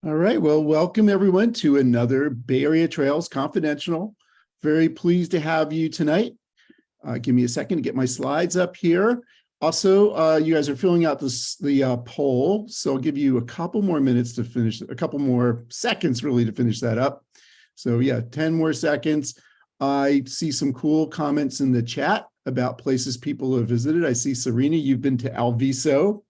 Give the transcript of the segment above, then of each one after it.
All right. Well, welcome everyone to another Bay Area Trails Confidential. Very pleased to have you tonight. Give me a second to get my slides up here. Also, you guys are filling out the poll, so I'll give you a couple more minutes to finish, a couple more seconds really to finish that up. So yeah, 10 more seconds. I see some cool comments in the chat about places people have visited. I see Serena, you've been to Alviso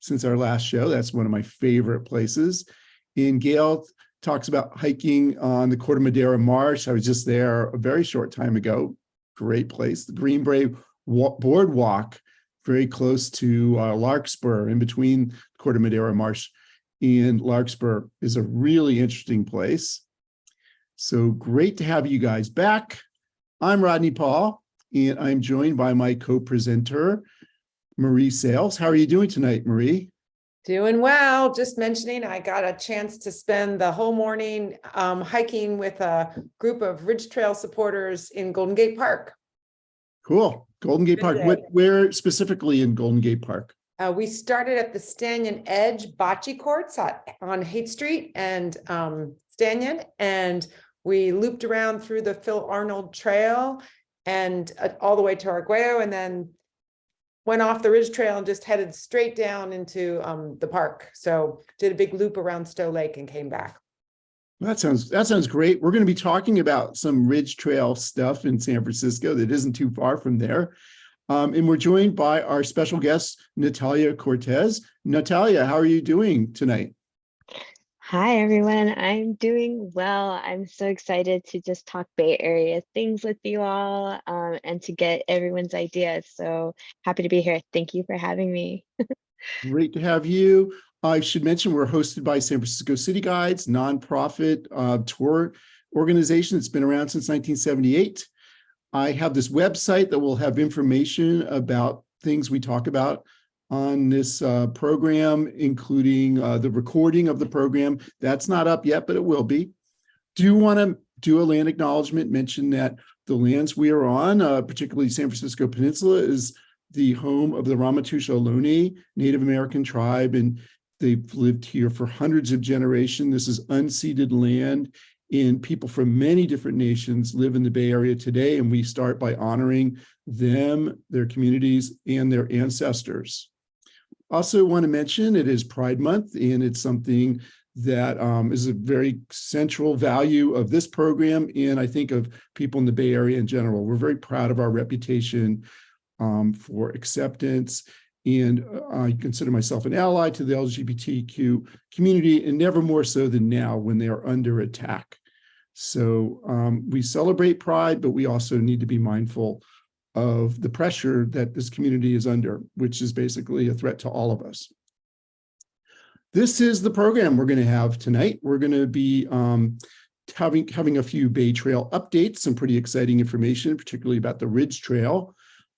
since our last show. That's one of my favorite places. And Gail talks about hiking on the Corte Madera Marsh. I was just there a very short time ago. Great place. The Green Bay Boardwalk, very close to Larkspur, in between Corte Madera Marsh and Larkspur, is a really interesting place. So great to have you guys back. I'm Rodney Paul, and I'm joined by my co-presenter, Marie Sales. How are you doing tonight, Marie? Doing well. Just mentioning, I got a chance to spend the whole morning hiking with a group of Ridge Trail supporters in Golden Gate Park. Cool. Golden Gate Park. Where specifically in Golden Gate Park? We started at the Stanyan Edge Bocce Courts on Haight Street and Stanyan, and we looped around through the Phil Arnold Trail and all the way to Arguello, and then went off the Ridge Trail and just headed straight down into the park. So did a big loop around Stowe Lake and came back. That sounds great. We're going to be talking about some Ridge Trail stuff in San Francisco that isn't too far from there. And we're joined by our special guest, Natalia Cortes. Natalia, how are you doing tonight? Hi, everyone. I'm doing well. I'm so excited to just talk Bay Area things with you all and to get everyone's ideas. So happy to be here. Thank you for having me. Great to have you. I should mention we're hosted by San Francisco City Guides, nonprofit tour organization that's been around since 1978. I have this website that will have information about things we talk about on this program, including the recording of the program. That's not up yet, but it will be. Do want to do a land acknowledgement, mention that the lands we are on, particularly San Francisco Peninsula, is the home of the Ramaytush Ohlone Native American tribe, and they've lived here for hundreds of generations. This is unceded land, and people from many different nations live in the Bay Area today, and we start by honoring them, their communities, and their ancestors. Also want to mention it is Pride Month, and it's something that is a very central value of this program, and I think of people in the Bay Area in general. We're very proud of our reputation for acceptance, and I consider myself an ally to the LGBTQ community, and never more so than now when they are under attack. So we celebrate Pride, but we also need to be mindful of the pressure that this community is under, which is basically a threat to all of us. This is the program we're going to have tonight. We're going to be having a few Bay Trail updates, some pretty exciting information, particularly about the Ridge Trail.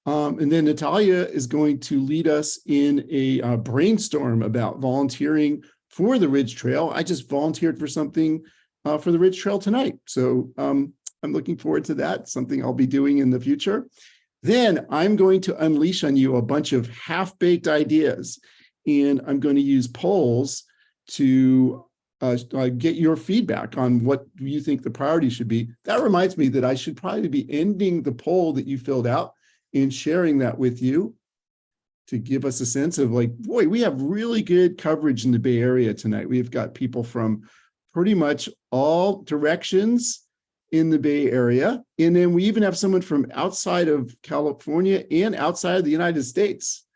And then Natalia is going to lead us in a brainstorm about volunteering for the Ridge Trail. I just volunteered for something for the Ridge Trail tonight. So I'm looking forward to that, something I'll be doing in the future. Then I'm going to unleash on you a bunch of half-baked ideas, and I'm going to use polls to get your feedback on what you think the priority should be. That reminds me that I should probably be ending the poll that you filled out and sharing that with you to give us a sense of like, boy, we have really good coverage in the Bay Area tonight. We've got people from pretty much all directions in the Bay Area. And then we even have someone from outside of California and outside of the United States.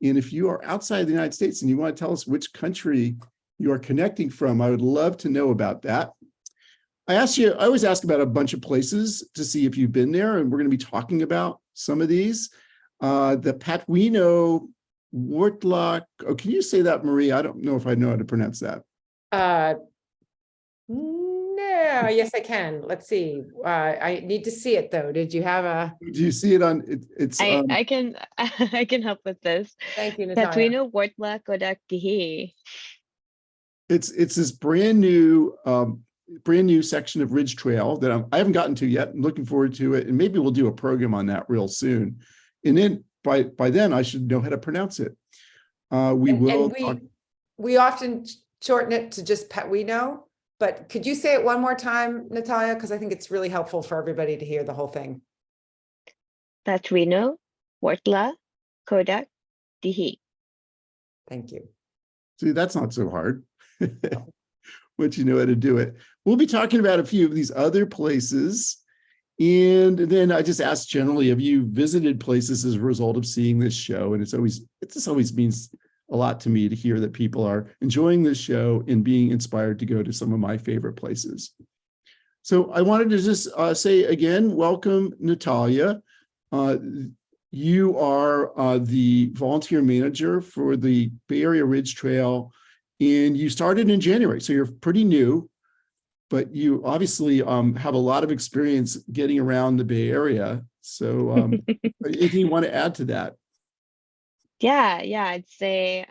And if you are outside of the United States and you want to tell us which country you are connecting from, I would love to know about that. I always ask about a bunch of places to see if you've been there, and we're going to be talking about some of these. The Patuino Wortlock. Oh, can you say that, Marie? I don't know if I know how to pronounce that. No, yes, I can. Let's see. I need to see it though. Did you have a? Do you see it on? It's. I can help with this. Thank you, Natalia. Patuino Wortlock Odakdihi. It's this brand new section of Ridge Trail that I haven't gotten to yet. I'm looking forward to it, and maybe we'll do a program on that real soon. And then by then I should know how to pronounce it. We often shorten it to just Petuino. But could you say it one more time, Natalia? Because I think it's really helpful for everybody to hear the whole thing. Petuino, Wortla, Kodak, Dihi. Thank you. See, that's not so hard. Once you know how to do it. We'll be talking about a few of these other places. And then I just asked generally, have you visited places as a result of seeing this show? And it just always means a lot to me to hear that people are enjoying this show and being inspired to go to some of my favorite places. So I wanted to just say again, welcome, Natalia. You are the volunteer manager for the Bay Area Ridge Trail, and you started in January, so you're pretty new, but you obviously have a lot of experience getting around the Bay Area. So anything you want to add to that? Yeah, I'd say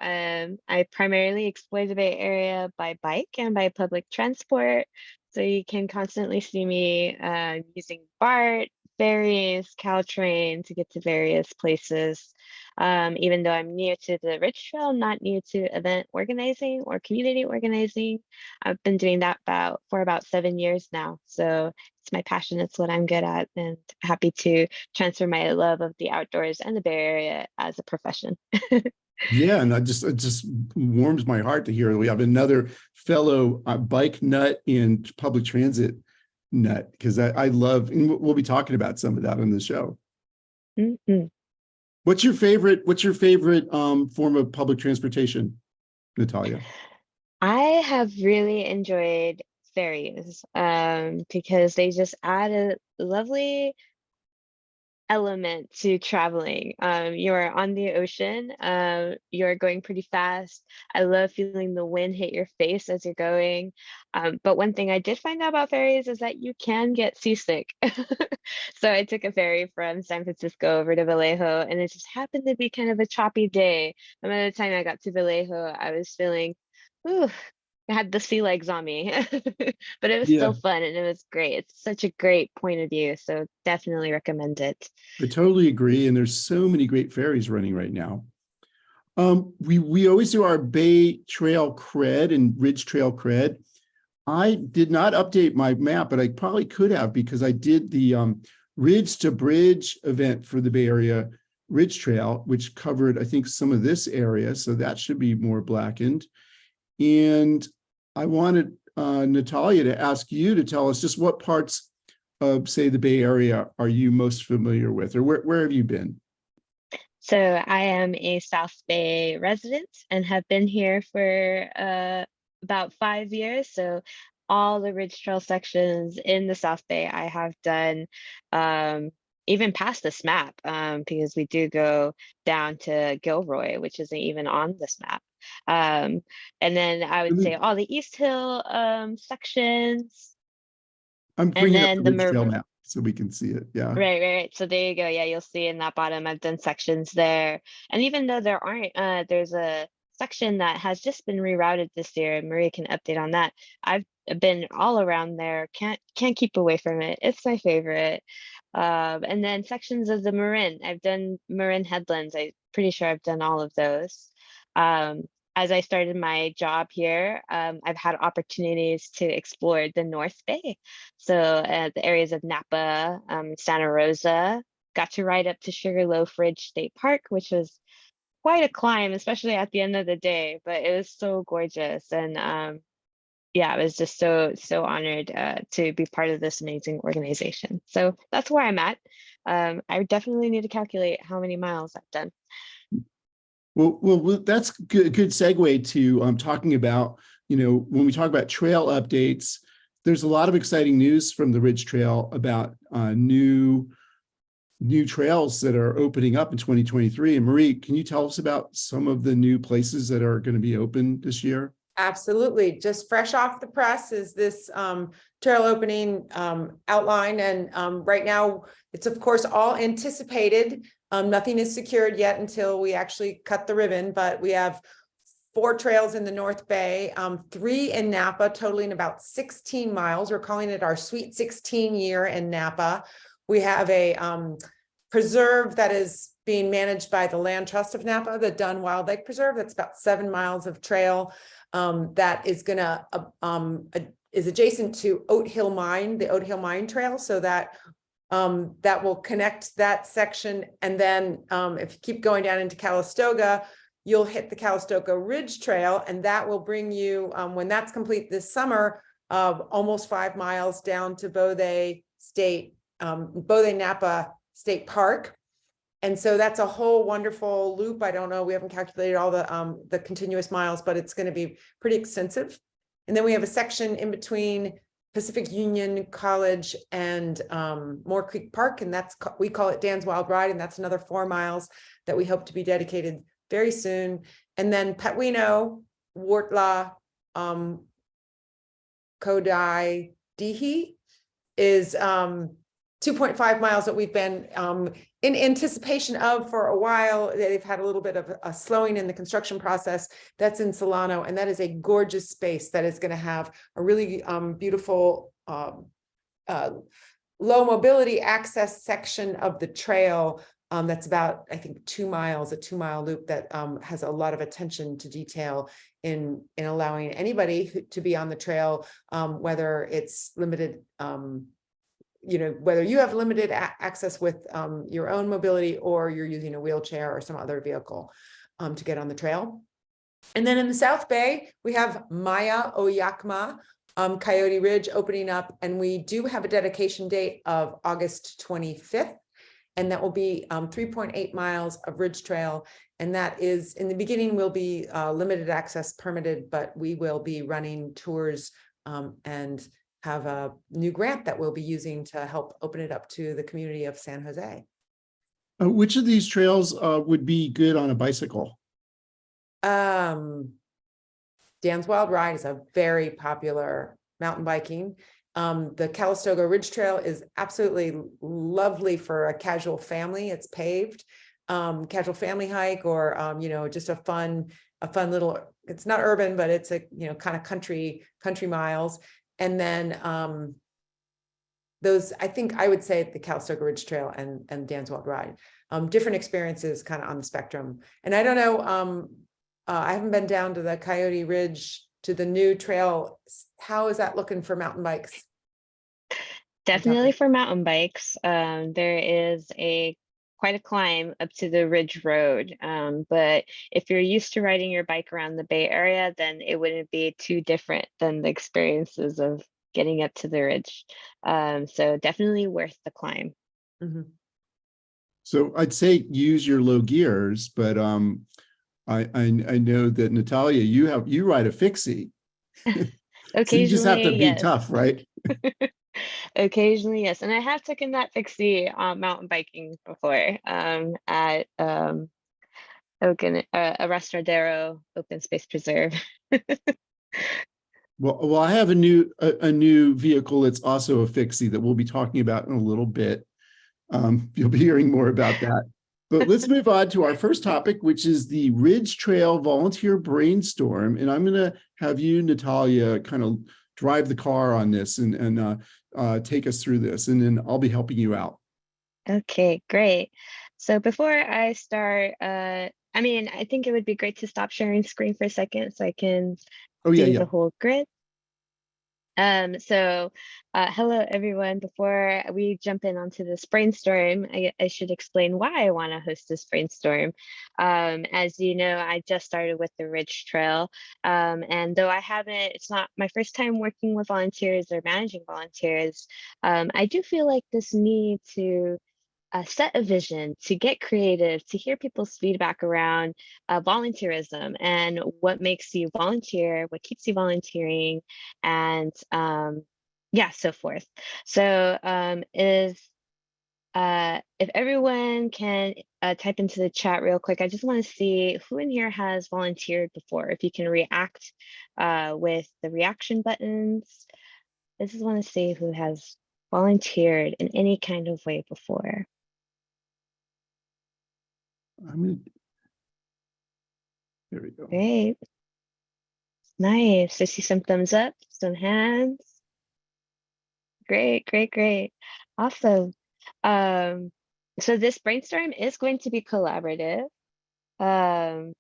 I primarily explore the Bay Area by bike and by public transport. So you can constantly see me using BART, ferries, Caltrain to get to various places. Even though I'm new to the Ridge Trail, not new to event organizing or community organizing. I've been doing that for about 7 years now. So it's my passion, it's what I'm good at, and happy to transfer my love of the outdoors and the Bay Area as a profession. Yeah, and it just warms my heart to hear we have another fellow bike nut and public transit nut, because I love, and we'll be talking about some of that on the show. Mm-hmm. What's your favorite form of public transportation, Natalia? I have really enjoyed ferries because they just add a lovely element to traveling. You're on the ocean, you're going pretty fast. I love feeling the wind hit your face as you're going. But one thing I did find out about ferries is that you can get seasick. So I took a ferry from San Francisco over to Vallejo, and it just happened to be kind of a choppy day. And by the time I got to Vallejo, I was feeling, ooh, I had the sea legs on me, but it was Yeah, still fun and it was great. It's such a great point of view. So definitely recommend it. I totally agree. And there's so many great ferries running right now. We always do our Bay Trail cred and Ridge Trail cred. I did not update my map, but I probably could have, because I did the Ridge to Bridge event for the Bay Area Ridge Trail, which covered, I think, some of this area. So that should be more blackened. And I wanted Natalia to ask you to tell us just what parts of, say, the Bay Area are you most familiar with, or where have you been? So I am a South Bay resident and have been here for about 5 years. So all the Ridge Trail sections in the South Bay I have done, even past this map, because we do go down to Gilroy, which isn't even on this map. And then I would say all the East Hill sections, I'm and bringing up then the the Ridge Trail map so we can see it. Yeah. Right. So there you go. Yeah, you'll see in that bottom, I've done sections there. And even though there aren't, there's a section that has just been rerouted this year, and Maria can update on that. I've been all around there. Can't keep away from it. It's my favorite. And then sections of the Marin. I've done Marin Headlands. I'm pretty sure I've done all of those. As I started my job here, I've had opportunities to explore the North Bay. So the areas of Napa, Santa Rosa, got to ride up to Sugarloaf Ridge State Park, which was quite a climb, especially at the end of the day, but it was so gorgeous. And yeah, I was just so honored to be part of this amazing organization. So that's where I'm at. I definitely need to calculate how many miles I've done. Well, that's good segue to talking about, when we talk about trail updates, there's a lot of exciting news from the Ridge Trail about new trails that are opening up in 2023. And Marie, can you tell us about some of the new places that are going to be open this year? Absolutely. Just fresh off the press is this trail opening outline. And right now it's of course all anticipated. Nothing is secured yet until we actually cut the ribbon, but we have 4 trails in the North Bay, 3 in Napa, totaling about 16 miles. We're calling it our Sweet 16 year in Napa. We have a preserve that is being managed by the Land Trust of Napa, the Dunn Wild Lake Preserve. That's about 7 miles of trail that is gonna is adjacent to Oat Hill Mine, the Oat Hill Mine Trail, so that that will connect that section. And then if you keep going down into Calistoga, you'll hit the Calistoga Ridge Trail, and that will bring you, when that's complete this summer, almost 5 miles down to Bode Napa State Park. And so that's a whole wonderful loop. I don't know, we haven't calculated all the continuous miles, but it's going to be pretty extensive. And then we have a section in between Pacific Union College and Moore Creek Park, and we call it Dan's Wild Ride, and that's another 4 miles that we hope to be dedicated very soon. And then Patwino, Wortla, Kodai, Dihi is 2.5 miles that we've been in anticipation of for a while. They've had a little bit of a slowing in the construction process. That's in Solano, and that is a gorgeous space that is going to have a really beautiful low mobility access section of the trail. That's about, I think, 2 miles, a 2-mile loop that has a lot of attention to detail in allowing anybody to be on the trail, whether it's limited, whether you have limited access with your own mobility, or you're using a wheelchair or some other vehicle to get on the trail. And then in the South Bay, we have Maya Oyakma, Coyote Ridge opening up, and we do have a dedication date of August 25th. And that will be 3.8 miles of ridge trail. And that is, in the beginning, will be limited access permitted, but we will be running tours and have a new grant that we'll be using to help open it up to the community of San Jose. Which of these trails would be good on a bicycle? Dan's Wild Ride is a very popular mountain biking. The Calistoga Ridge Trail is absolutely lovely for a casual family. It's paved, casual family hike, or just a fun little. It's not urban, but it's a kind of country miles. And then those, I think I would say the Calistoga Ridge Trail and Dan's Wild Ride, different experiences kind of on the spectrum. And I don't know, I haven't been down to the Coyote Ridge, to the new trail. How is that looking for mountain bikes? Definitely for mountain bikes. There is quite a climb up to the Ridge Road. But if you're used to riding your bike around the Bay Area, then it wouldn't be too different than the experiences of getting up to the Ridge. So definitely worth the climb. Mm-hmm. So I'd say use your low gears, but I know that Natalia, you ride a fixie. So you just have to be yes. tough, right? Occasionally, yes. And I have taken that fixie mountain biking before at a Rastradero open space preserve. Well, I have a new vehicle that's also a fixie that we'll be talking about in a little bit. You'll be hearing more about that. But let's move on to our first topic, which is the Ridge Trail Volunteer Brainstorm. And I'm going to have you, Natalia, kind of drive the car on this and take us through this, and then I'll be helping you out. Okay, great. So before I start, I think it would be great to stop sharing screen for a second so I can see the whole grid. Hello everyone. Before we jump in onto this brainstorm, I should explain why I want to host this brainstorm. As you know, I just started with the Ridge Trail, and though it's not my first time working with volunteers or managing volunteers, I do feel like this need to set a vision, to get creative, to hear people's feedback around volunteerism and what makes you volunteer, what keeps you volunteering, and so forth. So if everyone can type into the chat real quick, I just want to see who in here has volunteered before. If you can react with the reaction buttons. I just want to see who has volunteered in any kind of way before. There we go. Great. Nice. I see some thumbs up, some hands. Great. Awesome. So this brainstorm is going to be collaborative. Um,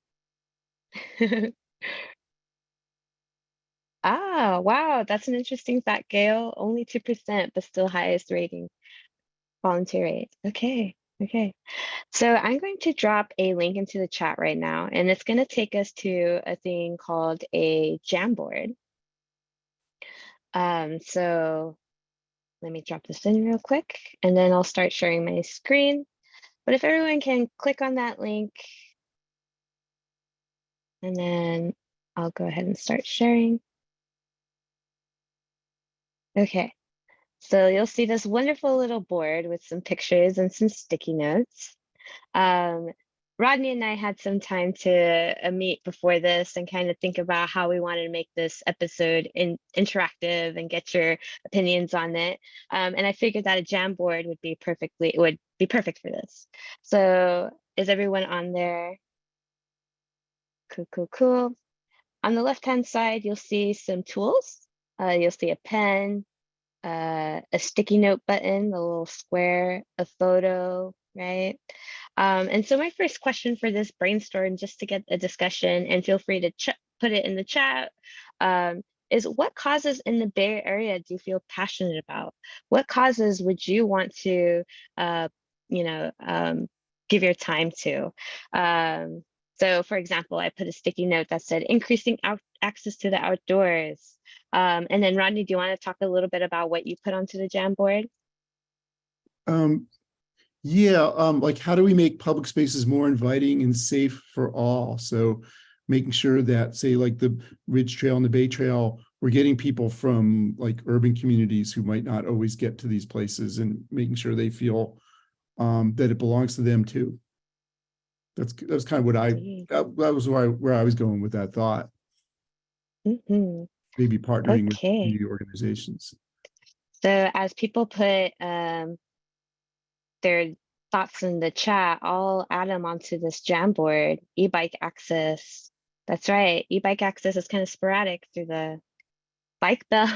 wow, that's an interesting fact, Gail. Only 2%, but still highest rating volunteer rate. Okay, okay. So I'm going to drop a link into the chat right now, and it's going to take us to a thing called a Jamboard. So let me drop this in real quick, and then I'll start sharing my screen. But if everyone can click on that link, and then I'll go ahead and start sharing. Okay, so you'll see this wonderful little board with some pictures and some sticky notes. Rodney and I had some time to meet before this and kind of think about how we wanted to make this episode interactive and get your opinions on it. And I figured that a Jamboard would be perfect for this. So is everyone on there? Cool, cool, cool. On the left-hand side, you'll see some tools. You'll see a pen, a sticky note button, the little square, a photo, right? And so my first question for this brainstorm, just to get a discussion, and feel free to put it in the chat, is what causes in the Bay Area do you feel passionate about? What causes would you want to, give your time to? So for example, I put a sticky note that said increasing access to the outdoors. And then Rodney, do you want to talk a little bit about what you put onto the Jamboard? Yeah, like how do we make public spaces more inviting and safe for all? So making sure that, say, like the Ridge Trail and the Bay Trail, we're getting people from like urban communities who might not always get to these places, and making sure they feel that it belongs to them too. That's kind of what that was where I was going with that thought. Mm-hmm. Maybe partnering with Okay. community organizations. So as people put their thoughts in the chat, I'll add them onto this Jamboard. E-bike access. That's right. E-bike access is kind of sporadic through the bike bells.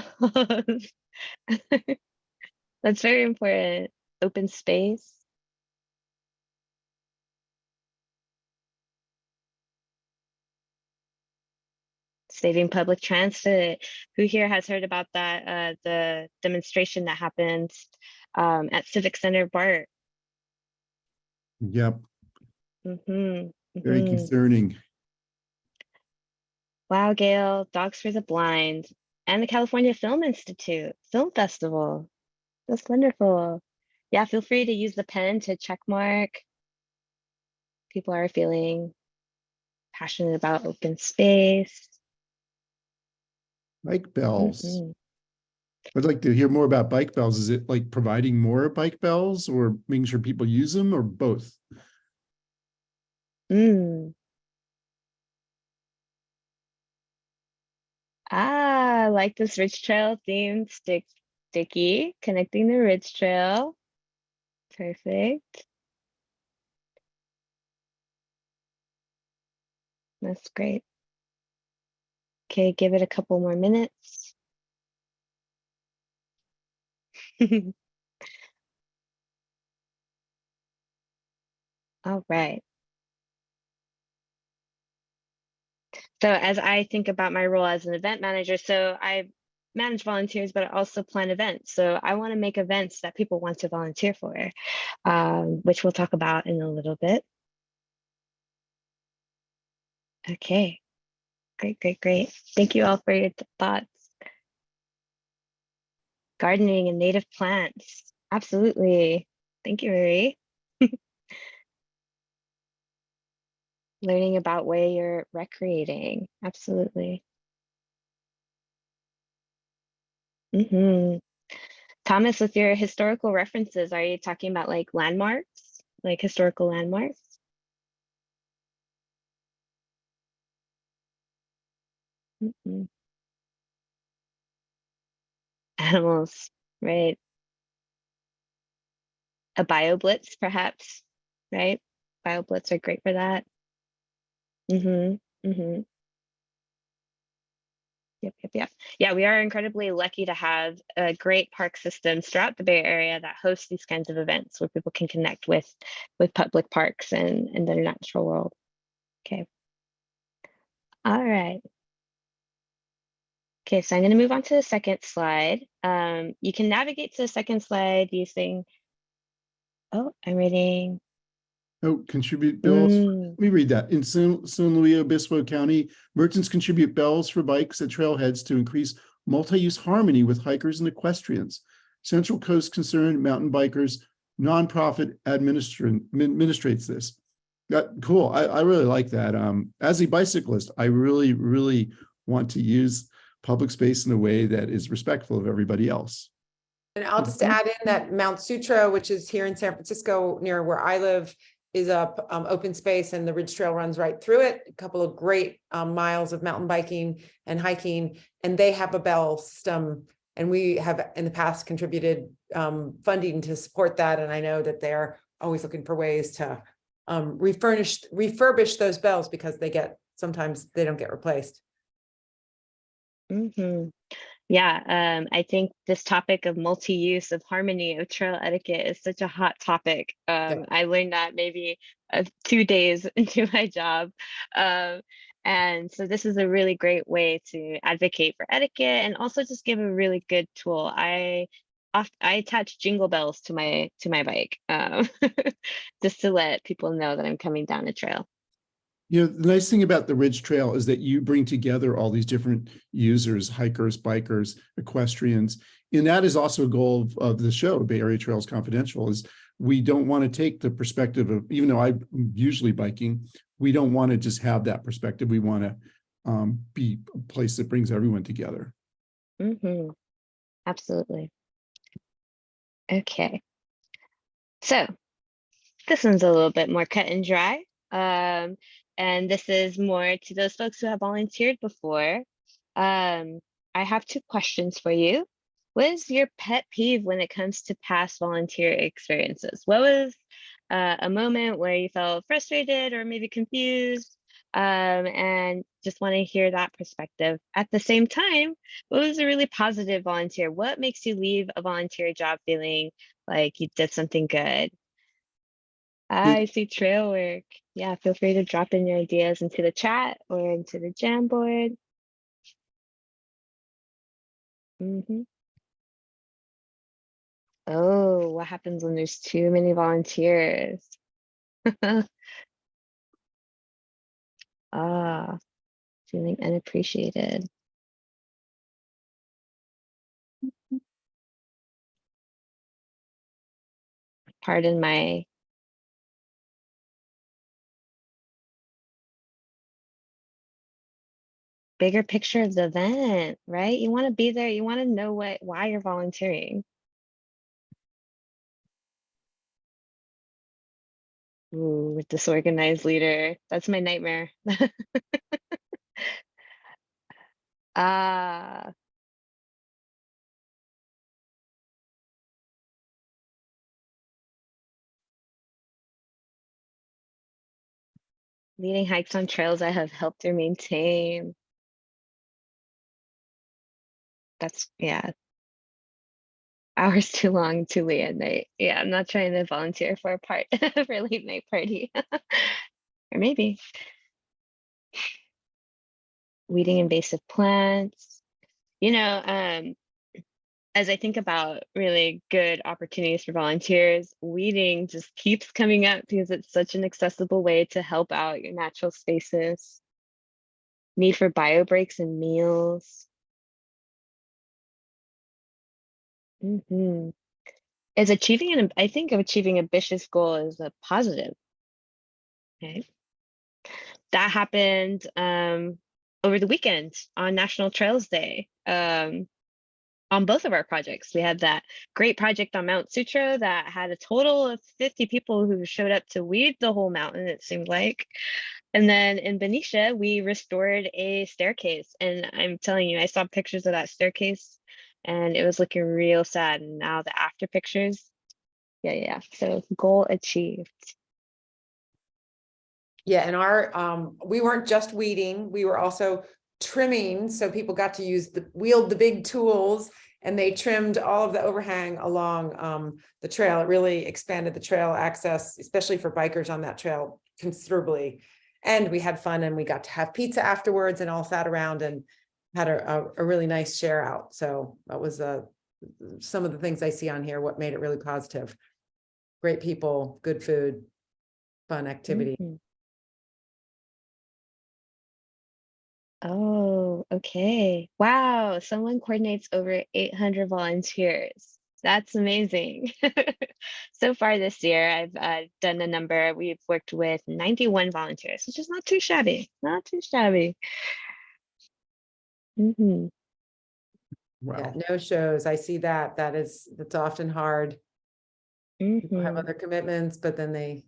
That's very important. Open space. Saving public transit. Who here has heard about that? The demonstration that happened at Civic Center, BART. Yep. Mm-hmm. Very Mm-hmm. concerning. Wow, Gail, Dogs for the Blind, and the California Film Institute Film Festival. That's wonderful. Yeah, feel free to use the pen to check mark. People are feeling passionate about open space. Bike bells. Mm-hmm. I'd like to hear more about bike bells. Is it like providing more bike bells or making sure people use them, or both? Mm. I like this Ridge Trail themed sticky, connecting the Ridge Trail. Perfect. That's great. Okay, give it a couple more minutes. All right. So as I think about my role as an event manager, so I manage volunteers, but I also plan events. So I want to make events that people want to volunteer for, which we'll talk about in a little bit. Okay, great, great, great. Thank you all for your thoughts. Gardening and native plants. Absolutely. Thank you, Marie. Learning about where you're recreating. Absolutely. Thomas, with your historical references, are you talking about like landmarks, like historical landmarks? Animals, right? A BioBlitz, perhaps, right? BioBlitz are great for that. Mm-hmm. Mm-hmm. Yep. Yeah, we are incredibly lucky to have great park systems throughout the Bay Area that host these kinds of events where people can connect with public parks and their natural world. Okay. All right. Okay, so I'm going to move on to the second slide. You can navigate to the second slide using, oh, I'm reading. Oh, contribute bills. Let me read that. In San Luis Obispo County, merchants contribute bells for bikes at trailheads to increase multi-use harmony with hikers and equestrians. Central Coast Concerned Mountain Bikers nonprofit administrates this. Cool. I really like that. As a bicyclist, I really want to use public space in a way that is respectful of everybody else. And I'll just add in that Mount Sutro, which is here in San Francisco near where I live, is a open space, and the Ridge Trail runs right through it. A couple of great miles of mountain biking and hiking, and they have a bell system, and we have in the past contributed funding to support that. And I know that they're always looking for ways to refurbish those bells, because sometimes they don't get replaced. Yeah, I think this topic of multi-use, of harmony, of trail etiquette is such a hot topic. I learned that maybe 2 days into my job. And so this is a really great way to advocate for etiquette and also just give a really good tool. I attach jingle bells to my bike just to let people know that I'm coming down a trail. You know, the nice thing about the Ridge Trail is that you bring together all these different users, hikers, bikers, equestrians. And that is also a goal of the show, Bay Area Trails Confidential, is we don't want to take the perspective of, even though I'm usually biking, we don't want to just have that perspective. We want to be a place that brings everyone together. Absolutely. Okay. So this one's a little bit more cut and dry. And this is more to those folks who have volunteered before. I have 2 questions for you. What is your pet peeve when it comes to past volunteer experiences? What was a moment where you felt frustrated or maybe confused? And just want to hear that perspective. At the same time, what was a really positive volunteer? What makes you leave a volunteer job feeling like you did something good? I see trail work. Yeah, feel free to drop in your ideas into the chat or into the Jamboard. Oh, what happens when there's too many volunteers? Ah, feeling unappreciated. Pardon my bigger picture of the event, right? You want to be there. You want to know why you're volunteering. Ooh, disorganized leader. That's my nightmare. Ah, leading hikes on trails I have helped or maintain. That's, yeah. Hours too long, too late at night. Yeah, I'm not trying to volunteer for a part for a late night party. Or maybe. Weeding invasive plants. You know, as I think about really good opportunities for volunteers, weeding just keeps coming up because it's such an accessible way to help out your natural spaces. Need for bio breaks and meals. Is achieving I think of achieving ambitious goal as a positive. Okay. That happened over the weekend on National Trails Day. On both of our projects. We had that great project on Mount Sutro that had a total of 50 people who showed up to weed the whole mountain, it seemed like. And then in Benicia, we restored a staircase. And I'm telling you, I saw pictures of that staircase and it was looking real sad. And now the after pictures, yeah. So goal achieved. Yeah, and we weren't just weeding, we were also trimming, so people got to wield the big tools, and they trimmed all of the overhang along the trail. It really expanded the trail access, especially for bikers on that trail, considerably. And we had fun, and we got to have pizza afterwards, and all sat around and had a really nice share out. So that was some of the things I see on here, what made it really positive. Great people, good food, fun activity. Mhm. Oh, okay. Wow. Someone coordinates over 800 volunteers. That's amazing. So far this year, I've done a number. We've worked with 91 volunteers, which is not too shabby. Not too shabby. Hmm. Yeah, Wow. no shows. I see that. That's often hard. People have Hmm. other commitments, but then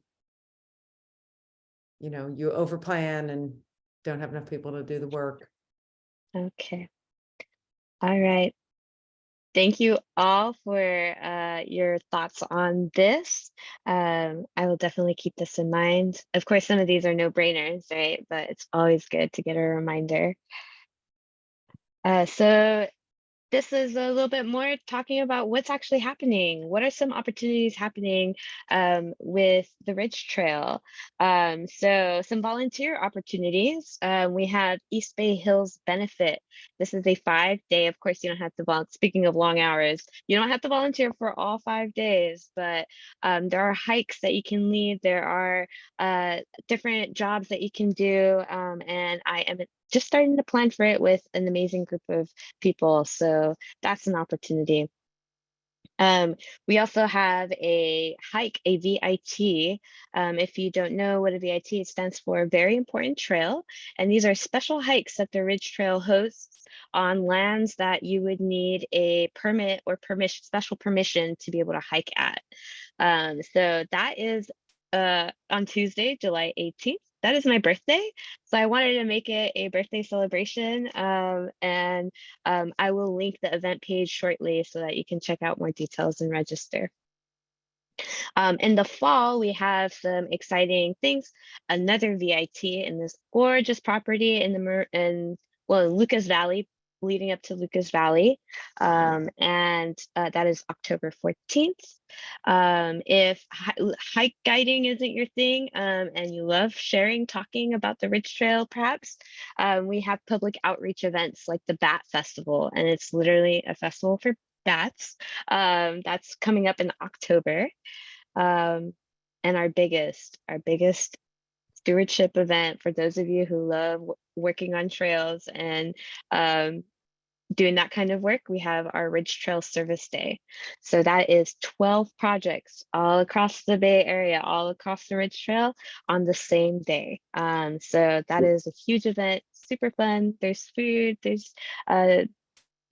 you overplan and don't have enough people to do the work. Okay. All right. Thank you all for your thoughts on this. I will definitely keep this in mind. Of course, some of these are no-brainers, right? But it's always good to get a reminder. So this is a little bit more talking about what's actually happening. What are some opportunities happening with the Ridge Trail? So some volunteer opportunities. We have East Bay Hills Benefit. This is a 5-day, of course, you don't have to volunteer. Speaking of long hours, you don't have to volunteer for all 5 days, but there are hikes that you can lead. There are different jobs that you can do. And I am just starting to plan for it with an amazing group of people. So that's an opportunity. We also have a hike, a VIT. If you don't know what a VIT, it stands for Very Important Trail. And these are special hikes that the Ridge Trail hosts on lands that you would need a permit or special permission to be able to hike at. So that is on Tuesday, July 18th. That is my birthday. So I wanted to make it a birthday celebration. And I will link the event page shortly so that you can check out more details and register. In the fall, we have some exciting things. Another VIT in this gorgeous property in Lucas Valley, leading up to Lucas Valley. And that is October 14th. If hike guiding isn't your thing and you love sharing, talking about the Ridge Trail, perhaps, we have public outreach events like the Bat Festival, and it's literally a festival for bats. That's coming up in October. And our biggest stewardship event for those of you who love working on trails and doing that kind of work, we have our Ridge Trail Service Day. So that is 12 projects all across the Bay Area, all across the Ridge Trail on the same day. So that is a huge event, super fun. There's food, there's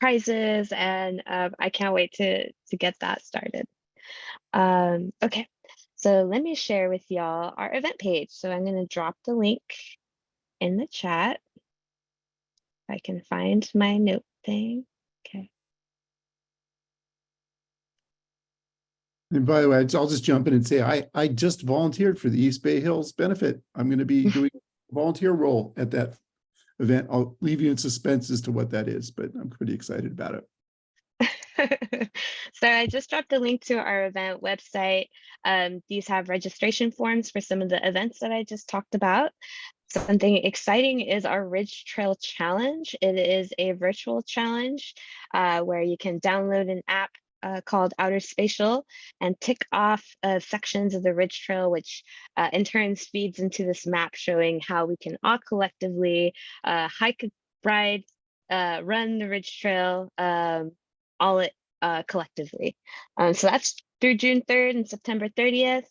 prizes, and I can't wait to get that started. Okay, so let me share with y'all our event page. So I'm going to drop the link in the chat. If I can find my note thing. Okay. And by the way, I'll just jump in and say, I just volunteered for the East Bay Hills Benefit. I'm going to be doing a volunteer role at that event. I'll leave you in suspense as to what that is, but I'm pretty excited about it. So I just dropped a link to our event website. These have registration forms for some of the events that I just talked about. Something exciting is our Ridge Trail Challenge. It is a virtual challenge where you can download an app called Outer Spatial and tick off sections of the Ridge Trail, which in turn feeds into this map showing how we can all collectively hike, ride, run the Ridge Trail, collectively. So that's through June 3rd and September 30th.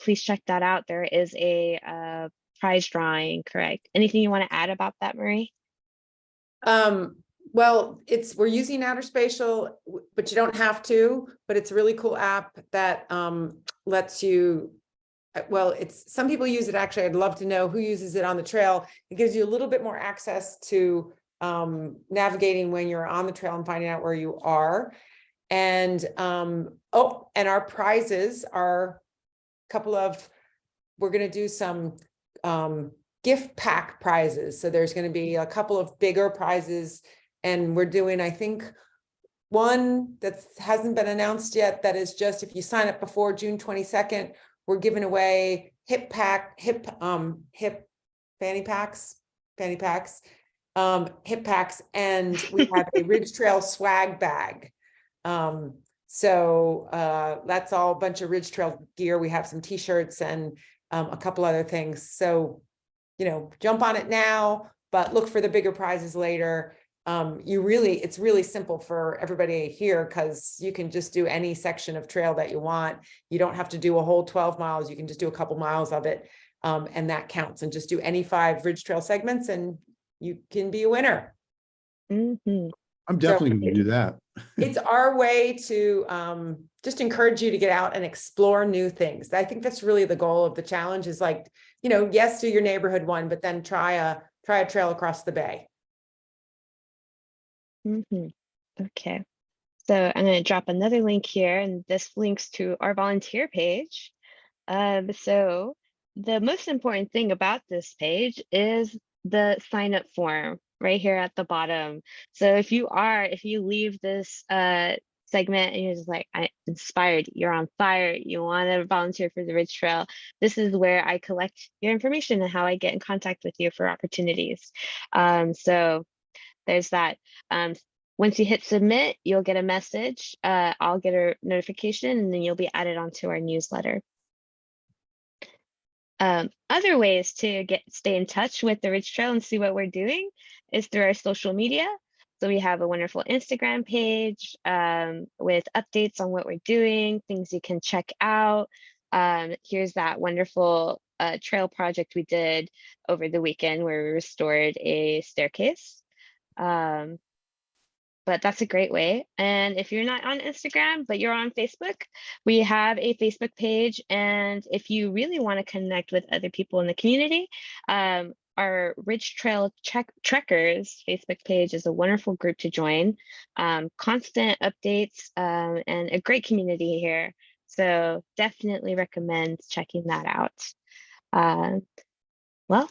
Please check that out. There is a prize drawing, correct? Anything you want to add about that, Marie? Well, we're using Outer Spatial, but you don't have to, but it's a really cool app that lets you, well, some people use it. Actually, I'd love to know who uses it on the trail. It gives you a little bit more access to navigating when you're on the trail and finding out where you are. And and our prizes are we're going to do some gift pack prizes. So there's going to be a couple of bigger prizes, and we're doing, I think, one that hasn't been announced yet, that is just if you sign up before June 22nd, we're giving away hip fanny packs, hip packs, and we have a Ridge Trail swag bag. So that's all a bunch of Ridge Trail gear. We have some t-shirts and a couple other things. So, you know, jump on it now, but look for the bigger prizes later. It's really simple for everybody here, because you can just do any section of trail that you want. You don't have to do a whole 12 miles. You can just do a couple miles of it. And that counts, and just do any 5 Ridge Trail segments and you can be a winner. Mhm. I'm definitely going to do that. It's our way to just encourage you to get out and explore new things. I think that's really the goal of the challenge, is like, you know, yes, do your neighborhood one, but then try a trail across the bay. Okay. So I'm going to drop another link here, and this links to our volunteer page. So the most important thing about this page is the sign up form right here at the bottom. So if you leave this segment and you're just like, I'm inspired, you're on fire, you want to volunteer for the Ridge Trail, this is where I collect your information and how I get in contact with you for opportunities. So there's that. Once you hit submit, you'll get a message. I'll get a notification, and then you'll be added onto our newsletter. Other ways to stay in touch with the Ridge Trail and see what we're doing is through our social media. So we have a wonderful Instagram page with updates on what we're doing, things you can check out. Here's that wonderful trail project we did over the weekend where we restored a staircase. But that's a great way. And if you're not on Instagram, but you're on Facebook, we have a Facebook page. And if you really want to connect with other people in the community, our Ridge Trail Trekkers Facebook page is a wonderful group to join. Constant updates and a great community here. So definitely recommend checking that out. Well,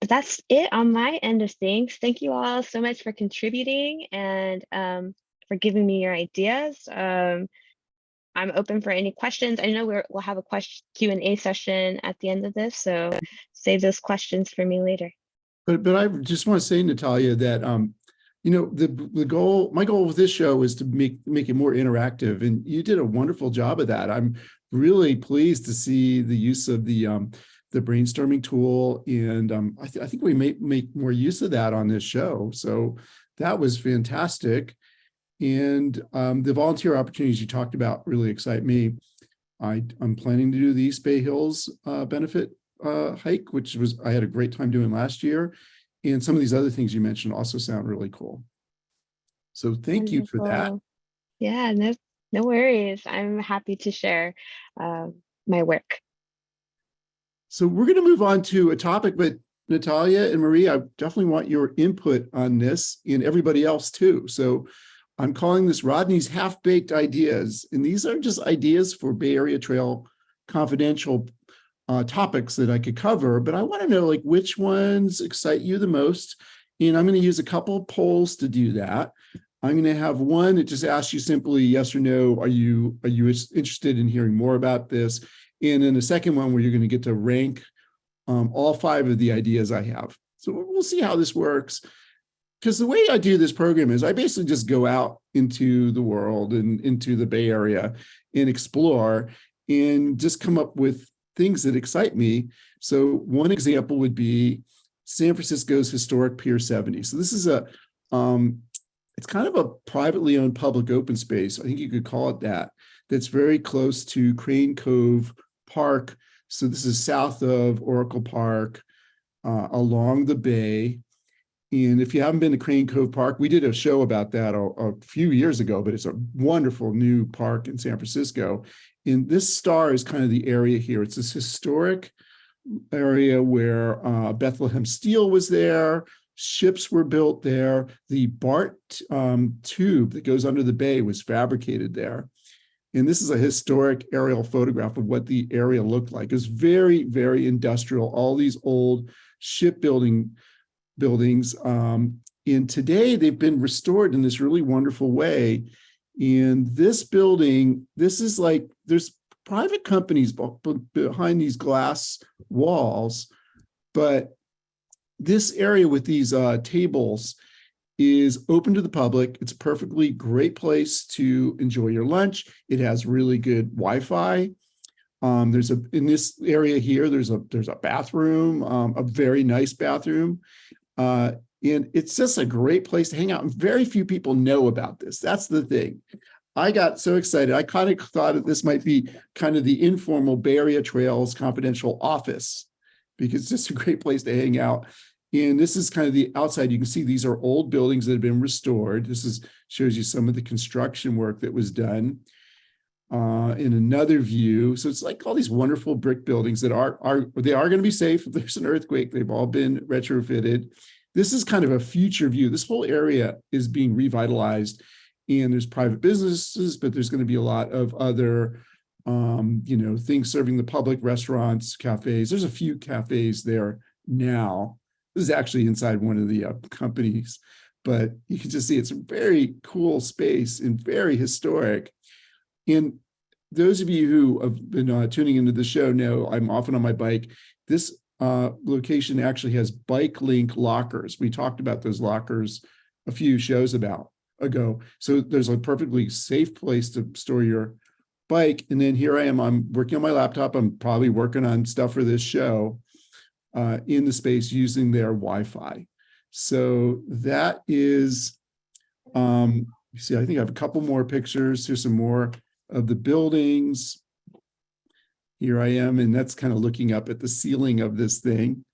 that's it on my end of things. Thank you all so much for contributing and for giving me your ideas. I'm open for any questions. I know we'll have a Q&A session at the end of this, so save those questions for me later. But I just want to say, Natalia, that you know, my goal with this show is to make it more interactive, and you did a wonderful job of that. I'm really pleased to see the use of the brainstorming tool, and I think we may make more use of that on this show. So that was fantastic. And the volunteer opportunities you talked about really excite me. I'm planning to do the East Bay Hills benefit hike, which I had a great time doing last year. And some of these other things you mentioned also sound really cool. So thank you for that. Yeah, no worries. I'm happy to share my work. So we're going to move on to a topic, but Natalia and Marie, I definitely want your input on this, and everybody else too. So I'm calling this Rodney's Half-Baked Ideas. And these are just ideas for Bay Area Trail confidential topics that I could cover, but I want to know, like, which ones excite you the most. And I'm going to use a couple of polls to do that. I'm going to have one that just asks you simply yes or no. Are you interested in hearing more about this? And then a second one where you're going to get to rank all 5 of the ideas I have. So we'll see how this works. Because the way I do this program is I basically just go out into the world and into the Bay Area and explore and just come up with things that excite me. So one example would be San Francisco's historic Pier 70. So this is it's kind of a privately owned public open space. I think you could call it that. That's very close to Crane Cove Park. So this is south of Oracle Park, along the bay. And if you haven't been to Crane Cove Park, we did a show about that a few years ago, but it's a wonderful new park in San Francisco. And this star is kind of the area here. It's this historic area where Bethlehem Steel was there. Ships were built there. The BART tube that goes under the bay was fabricated there. And this is a historic aerial photograph of what the area looked like. It was very, very industrial. All these old shipbuilding buildings. And today they've been restored in this really wonderful way. In this building, this is like, there's private companies behind these glass walls, but this area with these tables is open to the public. It's a perfectly great place to enjoy your lunch. It has really good Wi-Fi. In this area here, there's a bathroom, a very nice bathroom. And it's just a great place to hang out. And very few people know about this. That's the thing. I got so excited. I kind of thought that this might be kind of the informal Bay Area Trails confidential office, because it's just a great place to hang out. And this is kind of the outside. You can see these are old buildings that have been restored. This shows you some of the construction work that was done. In another view, so it's like all these wonderful brick buildings that are going to be safe if there's an earthquake. They've all been retrofitted. This is kind of a future view. This whole area is being revitalized, and there's private businesses, but there's going to be a lot of other things serving the public, restaurants, cafes. There's a few cafes there now. This is actually inside one of the companies, but you can just see it's a very cool space and very historic. And those of you who have been tuning into the show know I'm often on my bike. This location actually has bike link lockers. We talked about those lockers a few shows ago. So there's a perfectly safe place to store your bike. And then here I am, I'm working on my laptop. I'm probably working on stuff for this show in the space using their Wi-Fi. So that is, you see, I think I have a couple more pictures. Here's some more of the buildings. Here I am, and that's kind of looking up at the ceiling of this thing.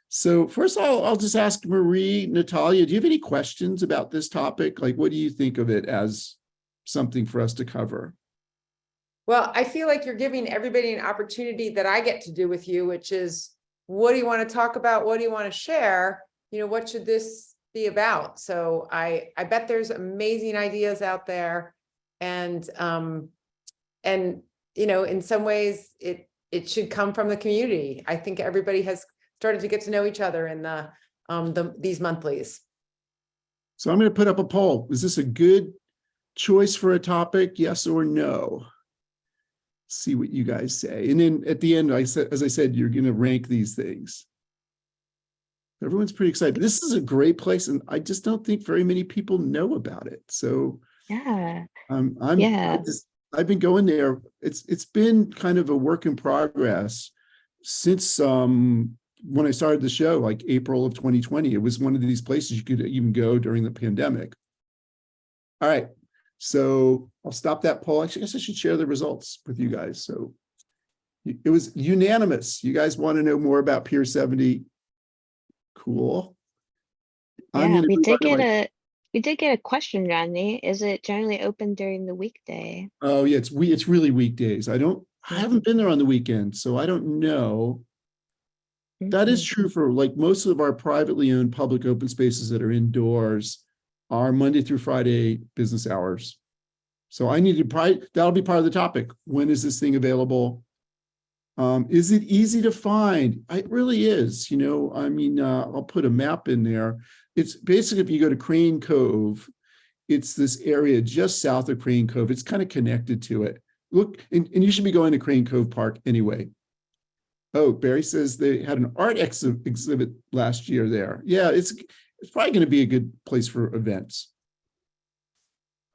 So first of all, I'll just ask Marie, Natalia, do you have any questions about this topic? Like, what do you think of it as something for us to cover? Well, I feel like you're giving everybody an opportunity that I get to do with you, which is, what do you want to talk about? What do you want to share? What should this be about? So I bet there's amazing ideas out there. And in some ways it should come from the community. I think everybody has started to get to know each other in these monthlies. So I'm going to put up a poll. Is this a good choice for a topic? Yes or no? See what you guys say. And then at the end, as I said, you're going to rank these things. Everyone's pretty excited. This is a great place, and I just don't think very many people know about it. So Yeah. I've been going there. It's been kind of a work in progress since when I started the show, like April of 2020. It was one of these places you could even go during the pandemic. All right. So I'll stop that poll. Actually, I guess I should share the results with you guys. So it was unanimous. You guys want to know more about Pier 70? Cool. Yeah, we did get a question, Rodney. Is it generally open during the weekday? Oh yeah, it's really weekdays. I haven't been there on the weekend, so I don't know. That is true for like most of our privately owned public open spaces that are indoors are Monday through Friday business hours. So I need to that'll be part of the topic. When is this thing available? Is it easy to find? It really is. I'll put a map in there. It's basically, if you go to Crane Cove, it's this area just south of Crane Cove. It's kind of connected to it. Look, and you should be going to Crane Cove Park anyway. Oh, Barry says they had an art exhibit last year there. Yeah, it's probably going to be a good place for events.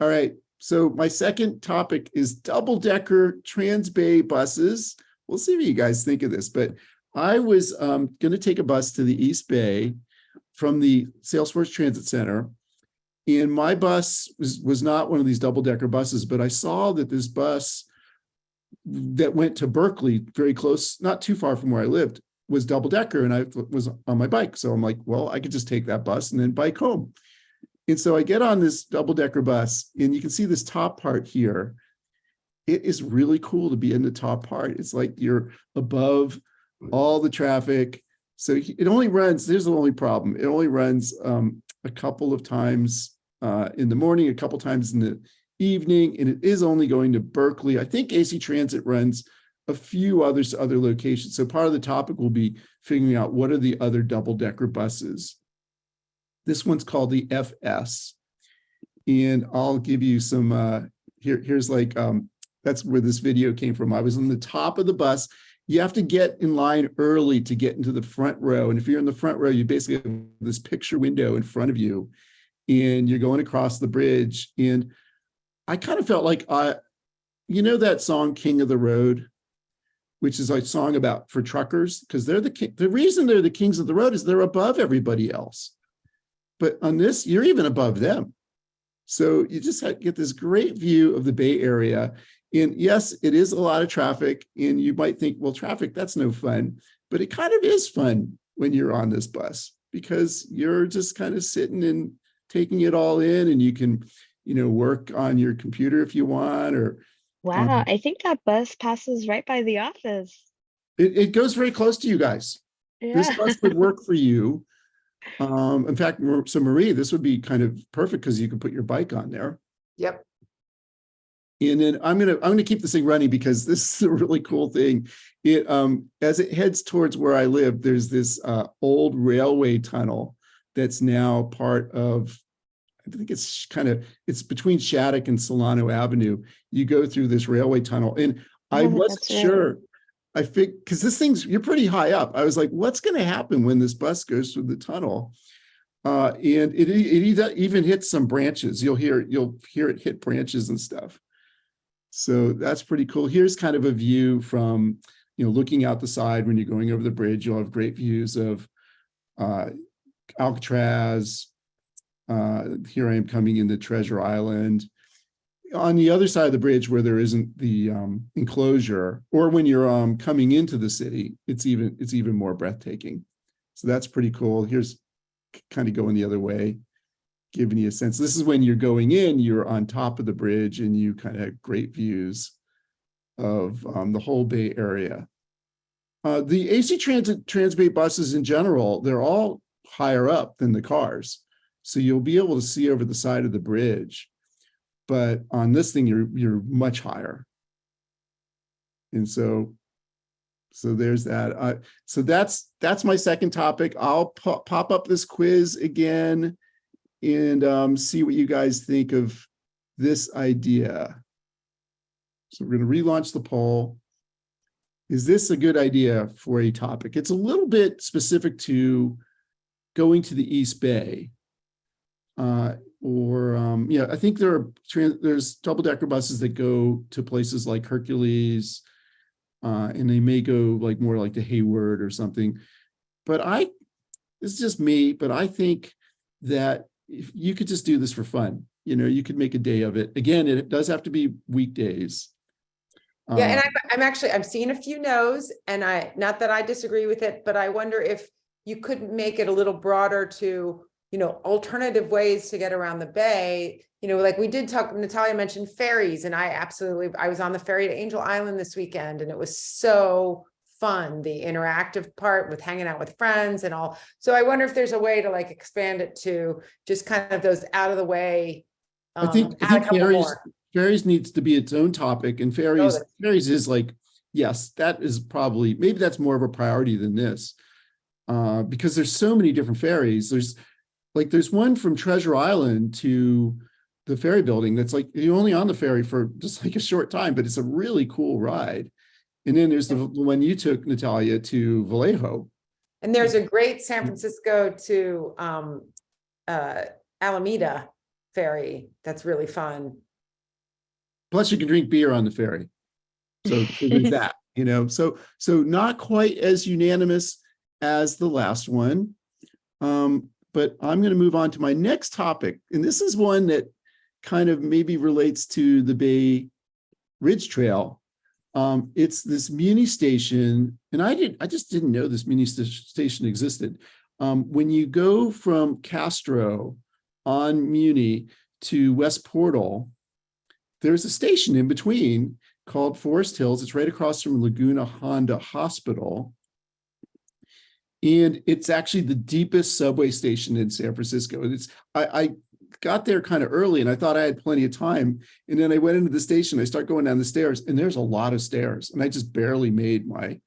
All right, so my second topic is double-decker Trans-Bay buses. We'll see what you guys think of this, but I was going to take a bus to the East Bay from the Salesforce Transit Center, and my bus was not one of these double-decker buses, but I saw that this bus that went to Berkeley, very close, not too far from where I lived, was double-decker, and I was on my bike. So I'm like, well, I could just take that bus and then bike home. And so I get on this double-decker bus, and you can see this top part here. It is really cool to be in the top part. It's like you're above all the traffic. So it only runs, there's the only problem. It only runs a couple of times in the morning, a couple times in the evening, and it is only going to Berkeley. I think AC Transit runs a few other locations. So part of the topic will be figuring out what are the other double-decker buses. This one's called the FS. And I'll give you some, here's like, that's where this video came from. I was on the top of the bus. You have to get in line early to get into the front row. And if you're in the front row, you basically have this picture window in front of you and you're going across the bridge. And I kind of felt like, you know, that song, King of the Road, which is a song about for truckers, because they're the reason they're the kings of the road is they're above everybody else. But on this, you're even above them. So you just get this great view of the Bay Area. And yes, it is a lot of traffic. And you might think, well, traffic, that's no fun. But it kind of is fun when you're on this bus because you're just kind of sitting and taking it all in. And you can, you know, work on your computer if you want. Or Wow, I think that bus passes right by the office. it goes very close to you guys. Yeah. This bus would work for you. In fact, so Marie, this would be kind of perfect because you can put your bike on there. Yep. And then I'm gonna keep this thing running because this is a really cool thing. It as it heads towards where I live, there's this old railway tunnel that's now part of, I think it's between Shattuck and Solano Avenue. You go through this railway tunnel, and I wasn't sure. I think because you're pretty high up. I was like, what's going to happen when this bus goes through the tunnel? And it even hits some branches. You'll hear it hit branches and stuff. So that's pretty cool. Here's kind of a view from, you know, looking out the side when you're going over the bridge. You'll have great views of Alcatraz. Here I am coming into Treasure Island. On the other side of the bridge where there isn't the enclosure, or when you're coming into the city, it's even more breathtaking. So that's pretty cool. Here's kind of going the other way, giving you a sense. This is when you're going in, you're on top of the bridge and you kind of have great views of the whole Bay Area. The AC Transit Transbay buses in general, they're all higher up than the cars. So you'll be able to see over the side of the bridge. But on this thing, you're much higher. And so there's that. So that's my second topic. I'll pop up this quiz again and see what you guys think of this idea. So we're going to relaunch the poll. Is this a good idea for a topic? It's a little bit specific to going to the East Bay. I think there's double-decker buses that go to places like Hercules, and they may go like more like to Hayward or something. But it's just me, but I think that if you could just do this for fun, you know, you could make a day of it. Again, it does have to be weekdays. Yeah, and I'm seeing a few no's, and not that I disagree with it, but I wonder if you could make it a little broader to, you know, alternative ways to get around the Bay. You know, like we did talk, Natalia mentioned ferries, and I was on the ferry to Angel Island this weekend, and it was so fun, the interactive part with hanging out with friends and all. So I wonder if there's a way to like expand it to just kind of those out of the way. I think ferries needs to be its own topic, and ferries is like, yes, that is probably, maybe that's more of a priority than this, because there's so many different ferries. There's one from Treasure Island to the ferry building that's like you're only on the ferry for just like a short time, but it's a really cool ride. And then there's the one you took, Natalia, to Vallejo. And there's a great San Francisco to Alameda ferry that's really fun. Plus you can drink beer on the ferry. So there's that, you know, so not quite as unanimous as the last one. But I'm going to move on to my next topic. And this is one that kind of maybe relates to the Bay Ridge Trail. It's this Muni station. And I just didn't know this Muni station existed. When you go from Castro on Muni to West Portal, there's a station in between called Forest Hills. It's right across from Laguna Honda Hospital. And it's actually the deepest subway station in San Francisco. I got there kind of early and I thought I had plenty of time. And then I went into the station, I start going down the stairs and there's a lot of stairs. And I just barely made my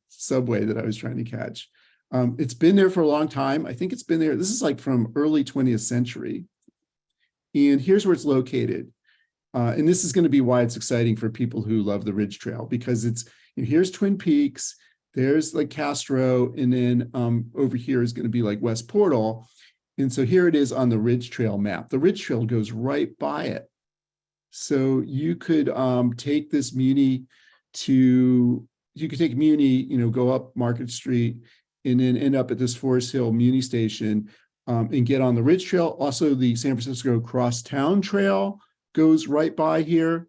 subway that I was trying to catch. It's been there for a long time. I think it's been there. This is like from early 20th century. And here's where it's located. And this is going to be why it's exciting for people who love the Ridge Trail, because here's Twin Peaks, there's like Castro, and then over here is going to be like West Portal. And so here it is on the Ridge Trail map. The Ridge Trail goes right by it. So you could take this Muni take Muni, go up Market Street and then end up at this Forest Hill Muni station and get on the Ridge Trail. Also, the San Francisco Crosstown Trail goes right by here.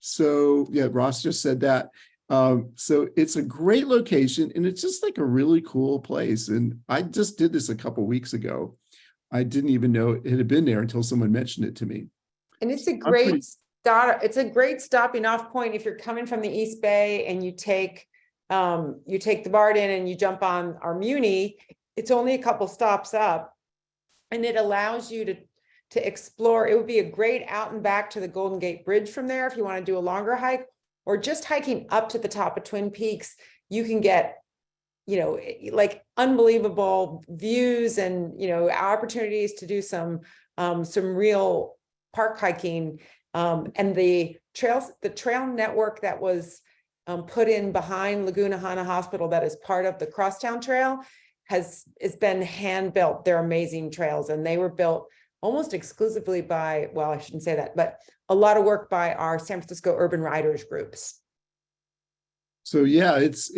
So yeah, Ross just said that. So it's a great location and it's just like a really cool place. And I just did this a couple weeks ago. I didn't even know it had been there until someone mentioned it to me. And it's a great start. It's a great stopping off point if you're coming from the East Bay and you take the BART in and you jump on our Muni. It's only a couple stops up, and it allows you to explore. It would be a great out and back to the Golden Gate Bridge from there if you want to do a longer hike, or just hiking up to the top of Twin Peaks. You can get like unbelievable views and, opportunities to do some real park hiking. And the trail network that was put in behind Laguna Hanna Hospital that is part of the Crosstown Trail has been hand built. They're amazing trails, and they were built almost exclusively by, well, I shouldn't say that, but a lot of work by our San Francisco urban riders groups. So yeah, it's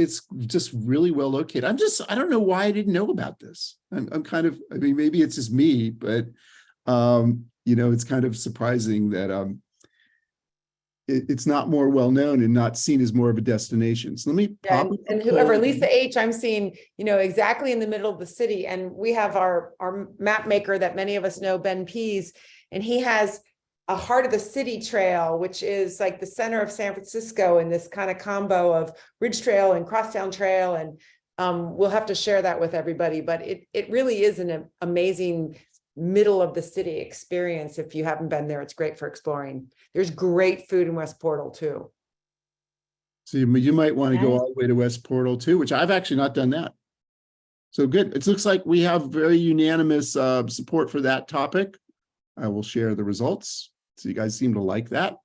just really well located. I don't know why I didn't know about this. I'm kind of, maybe it's just me, but it's kind of surprising that it's not more well known and not seen as more of a destination. So let me pop and whoever, Lisa H, I'm seeing, exactly in the middle of the city. And we have our map maker that many of us know, Ben Pease, and he has a heart of the city trail, which is like the center of San Francisco, and this kind of combo of Ridge Trail and Crosstown Trail. And we'll have to share that with everybody, but it really is an amazing middle of the city experience. If you haven't been there, it's great for exploring. There's great food in West Portal too. So you might want to go all the way to West Portal too, which I've actually not done that. So good. It looks like we have very unanimous support for that topic. I will share the results. So you guys seem to like that.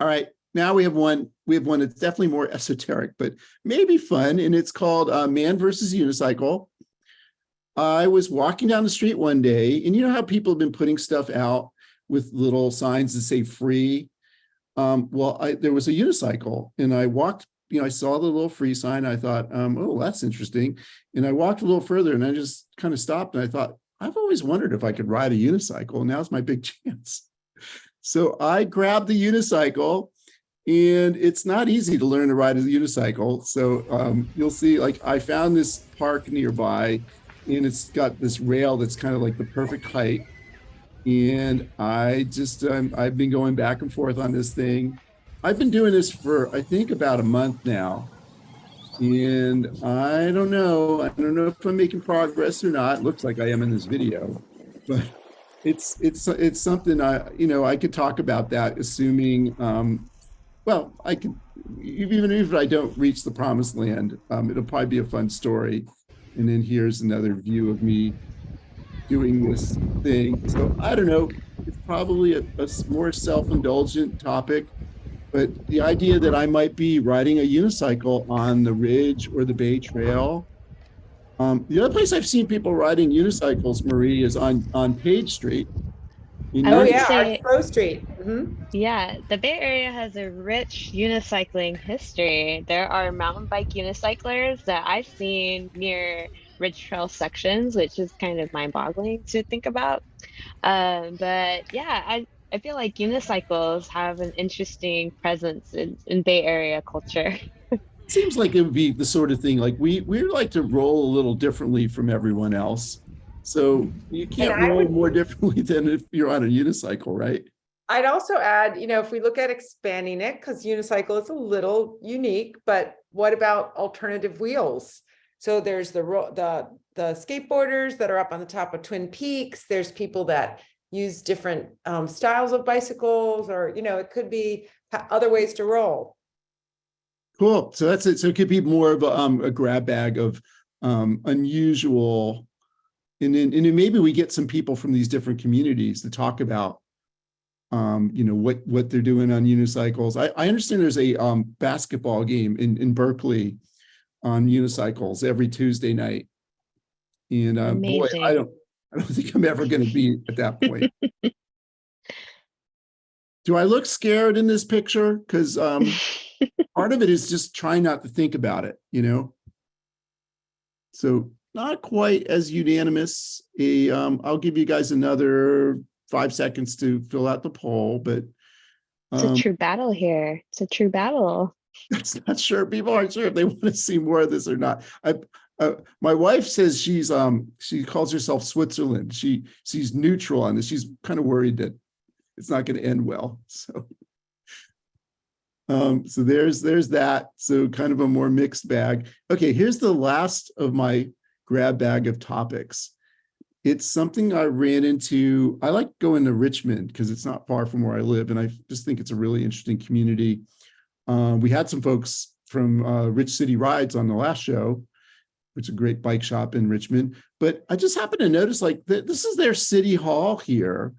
All right. Now we have one that's definitely more esoteric, but maybe fun. And it's called Man versus Unicycle. I was walking down the street one day, and you know how people have been putting stuff out with little signs that say free. There was a unicycle, and I walked, I saw the little free sign. I thought, oh, that's interesting. And I walked a little further, and I just kind of stopped, and I thought, I've always wondered if I could ride a unicycle, and now's my big chance. So I grabbed the unicycle, and it's not easy to learn to ride a unicycle. So you'll see, like, I found this park nearby, and it's got this rail that's kind of like the perfect height. And I just, I've been going back and forth on this thing. I've been doing this for, I think, about a month now. And I don't know if I'm making progress or not. It looks like I am in this video, but it's something I could talk about that, assuming, I could, even if I don't reach the promised land, it'll probably be a fun story. And then here's another view of me doing this thing. So I don't know, it's probably a more self-indulgent topic, but the idea that I might be riding a unicycle on the Ridge or the Bay Trail. The other place I've seen people riding unicycles, Marie, is on Page Street. Pro Street. Mm-hmm. Yeah, the Bay Area has a rich unicycling history. There are mountain bike unicyclers that I've seen near Ridge Trail sections, which is kind of mind-boggling to think about. But yeah, I feel like unicycles have an interesting presence in Bay Area culture. Seems like it would be the sort of thing, like we like to roll a little differently from everyone else. So you can't roll more differently than if you're on a unicycle, right? I'd also add, if we look at expanding it, because unicycle is a little unique, but what about alternative wheels? So there's the the skateboarders that are up on the top of Twin Peaks. There's people that use different styles of bicycles, or, you know, it could be other ways to roll. Cool. So that's it. So it could be more of a grab bag of unusual, and then maybe we get some people from these different communities to talk about you know, what they're doing on unicycles. I understand there's a basketball game in Berkeley on unicycles every Tuesday night. And boy, I don't think I'm ever going to be at that point. Do I look scared in this picture? Because part of it is just trying not to think about it, you know? So not quite as unanimous. I'll give you guys another 5 seconds to fill out the poll, but it's a true battle here. It's a true battle. It's not sure. People aren't sure if they want to see more of this or not. My wife says she calls herself Switzerland. She's neutral on this. She's kind of worried that it's not going to end well. So there's that. So kind of a more mixed bag. Okay, here's the last of my grab bag of topics. It's something I ran into. I like going to Richmond because it's not far from where I live, and I just think it's a really interesting community. We had some folks from Rich City Rides on the last show, which is a great bike shop in Richmond. But I just happened to notice, like, this is their city hall here,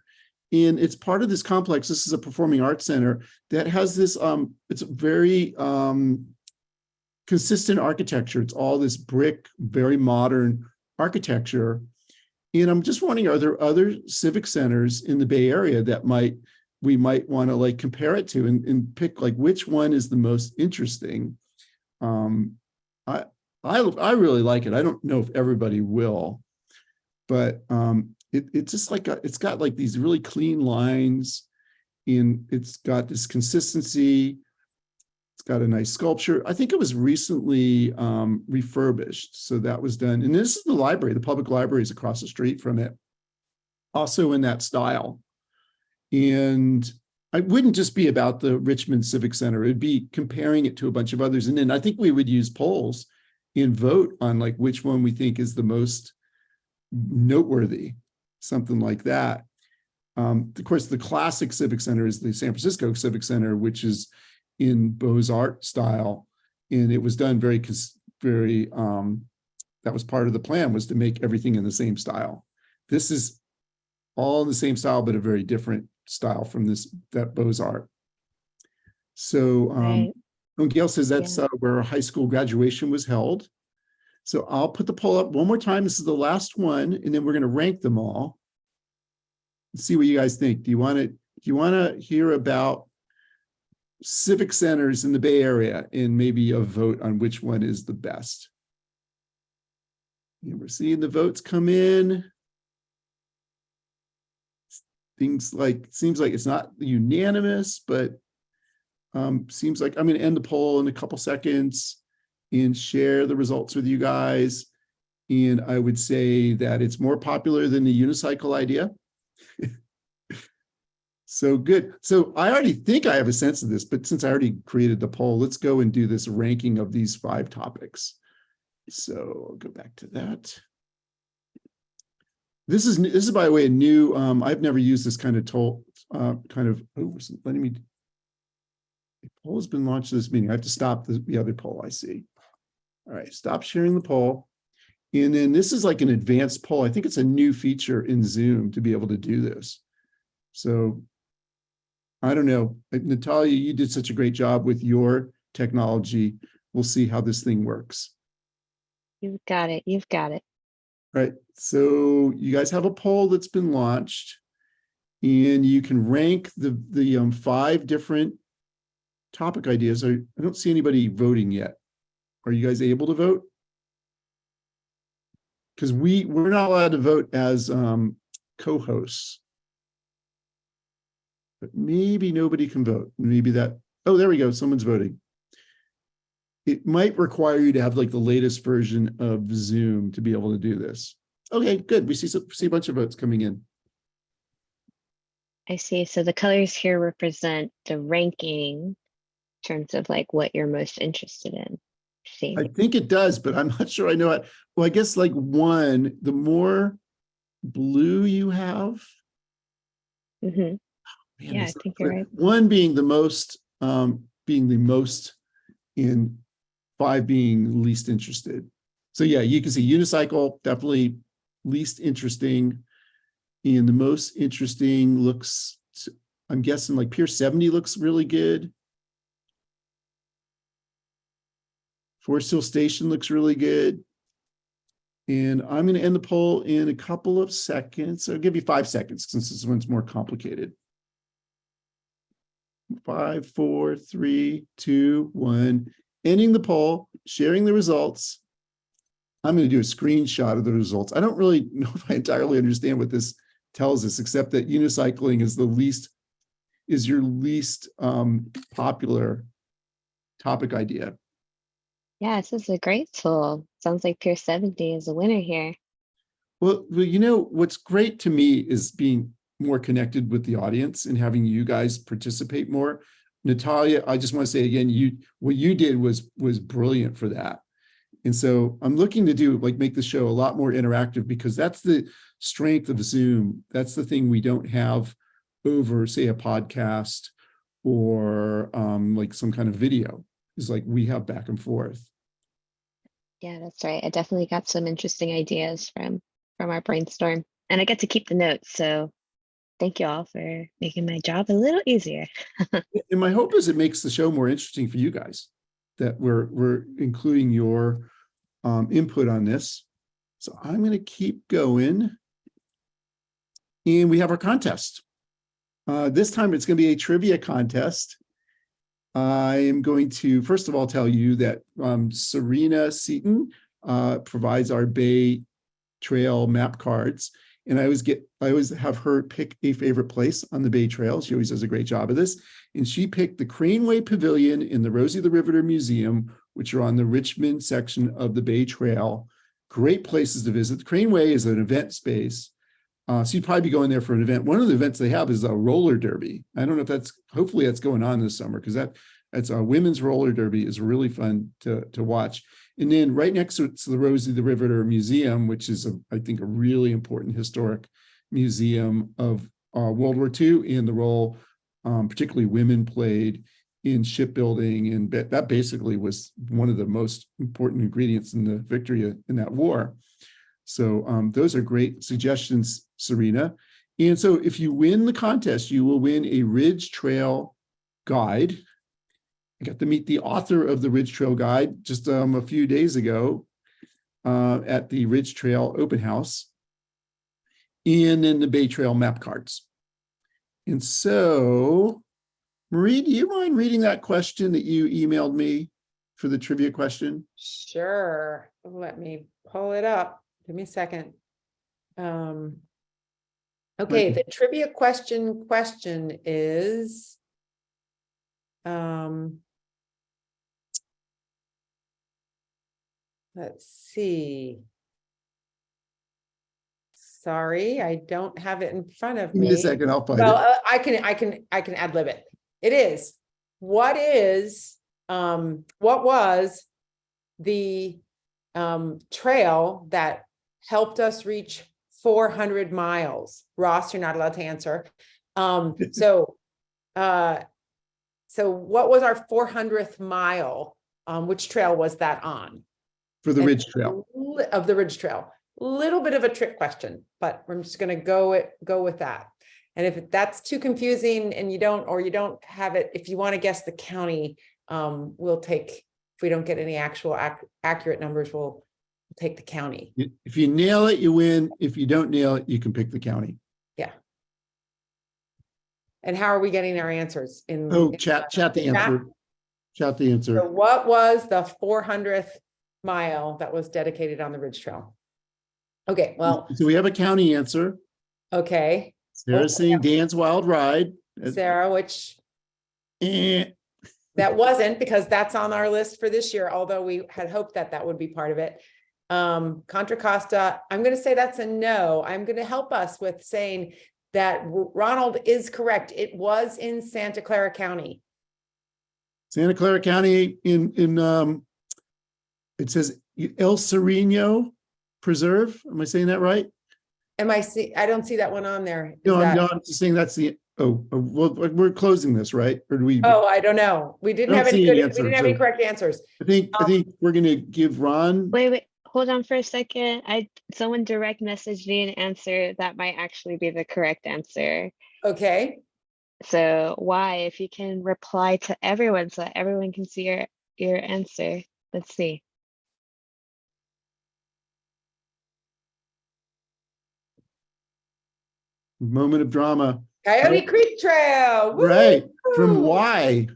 and it's part of this complex. This is a performing arts center that has this. It's very consistent architecture. It's all this brick, very modern architecture. And I'm just wondering, are there other civic centers in the Bay Area that we might want to like compare it to and pick like which one is the most interesting? I really like it. I don't know if everybody will, but it's just like it's got like these really clean lines, and it's got this consistency. It's got a nice sculpture. I think it was recently refurbished. So that was done. And this is the library. The public library is across the street from it, also in that style. And it wouldn't just be about the Richmond Civic Center. It'd be comparing it to a bunch of others. And then I think we would use polls and vote on like which one we think is the most noteworthy, something like that. Of course, the classic Civic Center is the San Francisco Civic Center, which is in Beaux-Arts style. And it was done very, that was part of the plan, was to make everything in the same style. This is all in the same style, but a very different style from that Beaux-Arts. So Right. Gail says that's where our high school graduation was held. So I'll put the poll up one more time. This is the last one, and then we're going to rank them all. Let's see what you guys think. Do you want to hear about civic centers in the Bay Area and maybe a vote on which one is the best? And we're seeing the votes come in. Seems like it's not unanimous, but seems like I'm going to end the poll in a couple seconds and share the results with you guys. And I would say that it's more popular than the unicycle idea. So good. So I already think I have a sense of this, but since I already created the poll, let's go and do this ranking of these 5 topics. So I'll go back to that. This is by the way a new. I've never used this kind of poll. Letting me. The poll has been launched this meeting. I have to stop the other poll I see. All right, stop sharing the poll. And then this is like an advanced poll. I think it's a new feature in Zoom to be able to do this. So I don't know. Natalia, you did such a great job with your technology. We'll see how this thing works. You've got it. You've got it. All right. So you guys have a poll that's been launched, and you can rank the 5 different topic ideas. I don't see anybody voting yet. Are you guys able to vote? Because we're not allowed to vote as co-hosts. But maybe nobody can vote. Maybe that, oh, there we go. Someone's voting. It might require you to have like the latest version of Zoom to be able to do this. Okay, good. We see a bunch of votes coming in. I see. So the colors here represent the ranking in terms of like what you're most interested in. See. I think it does, but I'm not sure I know it. Well, I guess like one, the more blue you have, Hmm. man, Yeah, I think you're right. one being the most, in 5 being least interested. So yeah, you can see unicycle, definitely least interesting. And the most interesting looks, I'm guessing like Pier 70 looks really good. Forest Hill Station looks really good. And I'm going to end the poll in a couple of seconds. So I'll give you 5 seconds since this one's more complicated. 5, 4, 3, 2, 1. Ending the poll, sharing the results. I'm going to do a screenshot of the results. I don't really know if I entirely understand what this tells us, except that unicycling is your least popular topic idea. Yeah, this is a great tool. Sounds like Pier 70 is a winner here. Well, you know, what's great to me is being more connected with the audience and having you guys participate more. Natalia, I just want to say again, what you did was brilliant for that. And so I'm looking to do make the show a lot more interactive, because that's the strength of Zoom. That's the thing we don't have over, say, a podcast or like some kind of video, is like we have back and forth. Yeah, that's right. I definitely got some interesting ideas from our brainstorm, and I get to keep the notes. So thank you all for making my job a little easier. And my hope is it makes the show more interesting for you guys, that we're including your input on this. So I'm going to keep going. And we have our contest. This time it's going to be a trivia contest. I am going to, first of all, tell you that Serena Seaton provides our Bay Trail map cards. And I always have her pick a favorite place on the Bay Trail. She always does a great job of this. And she picked the Craneway Pavilion in the Rosie the Riveter Museum, which are on the Richmond section of the Bay Trail. Great places to visit. The Craneway is an event space. So you'd probably be going there for an event. One of the events they have is a roller derby. I don't know if hopefully that's going on this summer, because that's a women's roller derby is really fun to watch. And then right next to it's the Rosie the Riveter Museum, which is I think a really important historic museum of World War II and the role particularly women played in shipbuilding. And that basically was one of the most important ingredients in the victory in that war. So those are great suggestions, Serena. And so if you win the contest, you will win a Ridge Trail guide. I got to meet the author of the Ridge Trail Guide just a few days ago at the Ridge Trail Open House, and then the Bay Trail map cards. And so, Marie, do you mind reading that question that you emailed me for the trivia question? Sure. Let me pull it up. Give me a second. Okay, the trivia question is, let's see. Sorry, I don't have it in front of me. Give me a second, I'll find Well, it. I can ad lib it. It is, what was the trail that helped us reach 400 miles? Ross, you're not allowed to answer. So what was our 400th mile? Which trail was that on? For the Ridge Trail. Of the Ridge Trail. Little bit of a trick question, but I'm just going to go with that. And if that's too confusing and you don't have it, if you want to guess the county, we'll take, if we don't get any actual accurate numbers, we'll take the county. If you nail it, you win. If you don't nail it, you can pick the county. Yeah. And how are we getting our answers? Chat the answer. Chat the answer. So what was the 400th mile that was dedicated on the Ridge Trail? Okay, well. So we have a county answer. Okay. Sarah's saying Dan's Wild Ride. Sarah, which that wasn't, because that's on our list for this year, although we had hoped that would be part of it. Contra Costa, I'm going to say that's a no. I'm going to help us with saying that Ronald is correct. It was in Santa Clara County. Santa Clara County in it says El Sereno Preserve. Am I saying that right? I don't see that one on there. Is No, that? I'm just saying that's the, well, we're closing this, right? Or do we? Oh, I don't know. We didn't I have don't any see any good, we answer, didn't have any so- correct answers. I think we're gonna give Ron. Wait, hold on for a second. Someone direct messaged me an answer that might actually be the correct answer. Okay. So why, if you can reply to everyone so that everyone can see your answer. Let's see. Moment of drama. Coyote Creek Trail. Woo! Right. From why?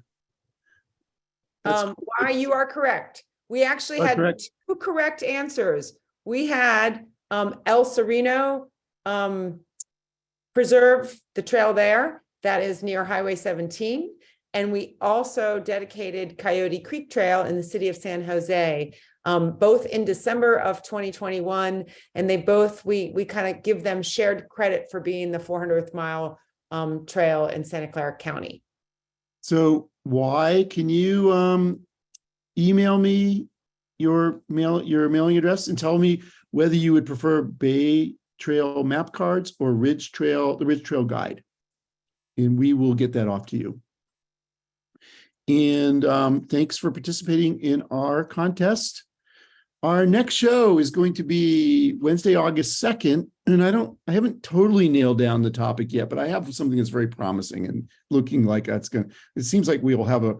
That's Why you are correct. We actually Are had correct. two correct answers. We had El Sereno preserve the trail there. That is near Highway 17. And we also dedicated Coyote Creek Trail in the city of San Jose, both in December of 2021. And they both, we kind of give them shared credit for being the 400th mile trail in Santa Clara County. So why, can you email me your mailing address and tell me whether you would prefer Bay Trail map cards or the Ridge Trail guide. And we will get that off to you. And thanks for participating in our contest. Our next show is going to be Wednesday, August 2nd. And I haven't totally nailed down the topic yet, but I have something that's very promising and looking like it seems like we will have a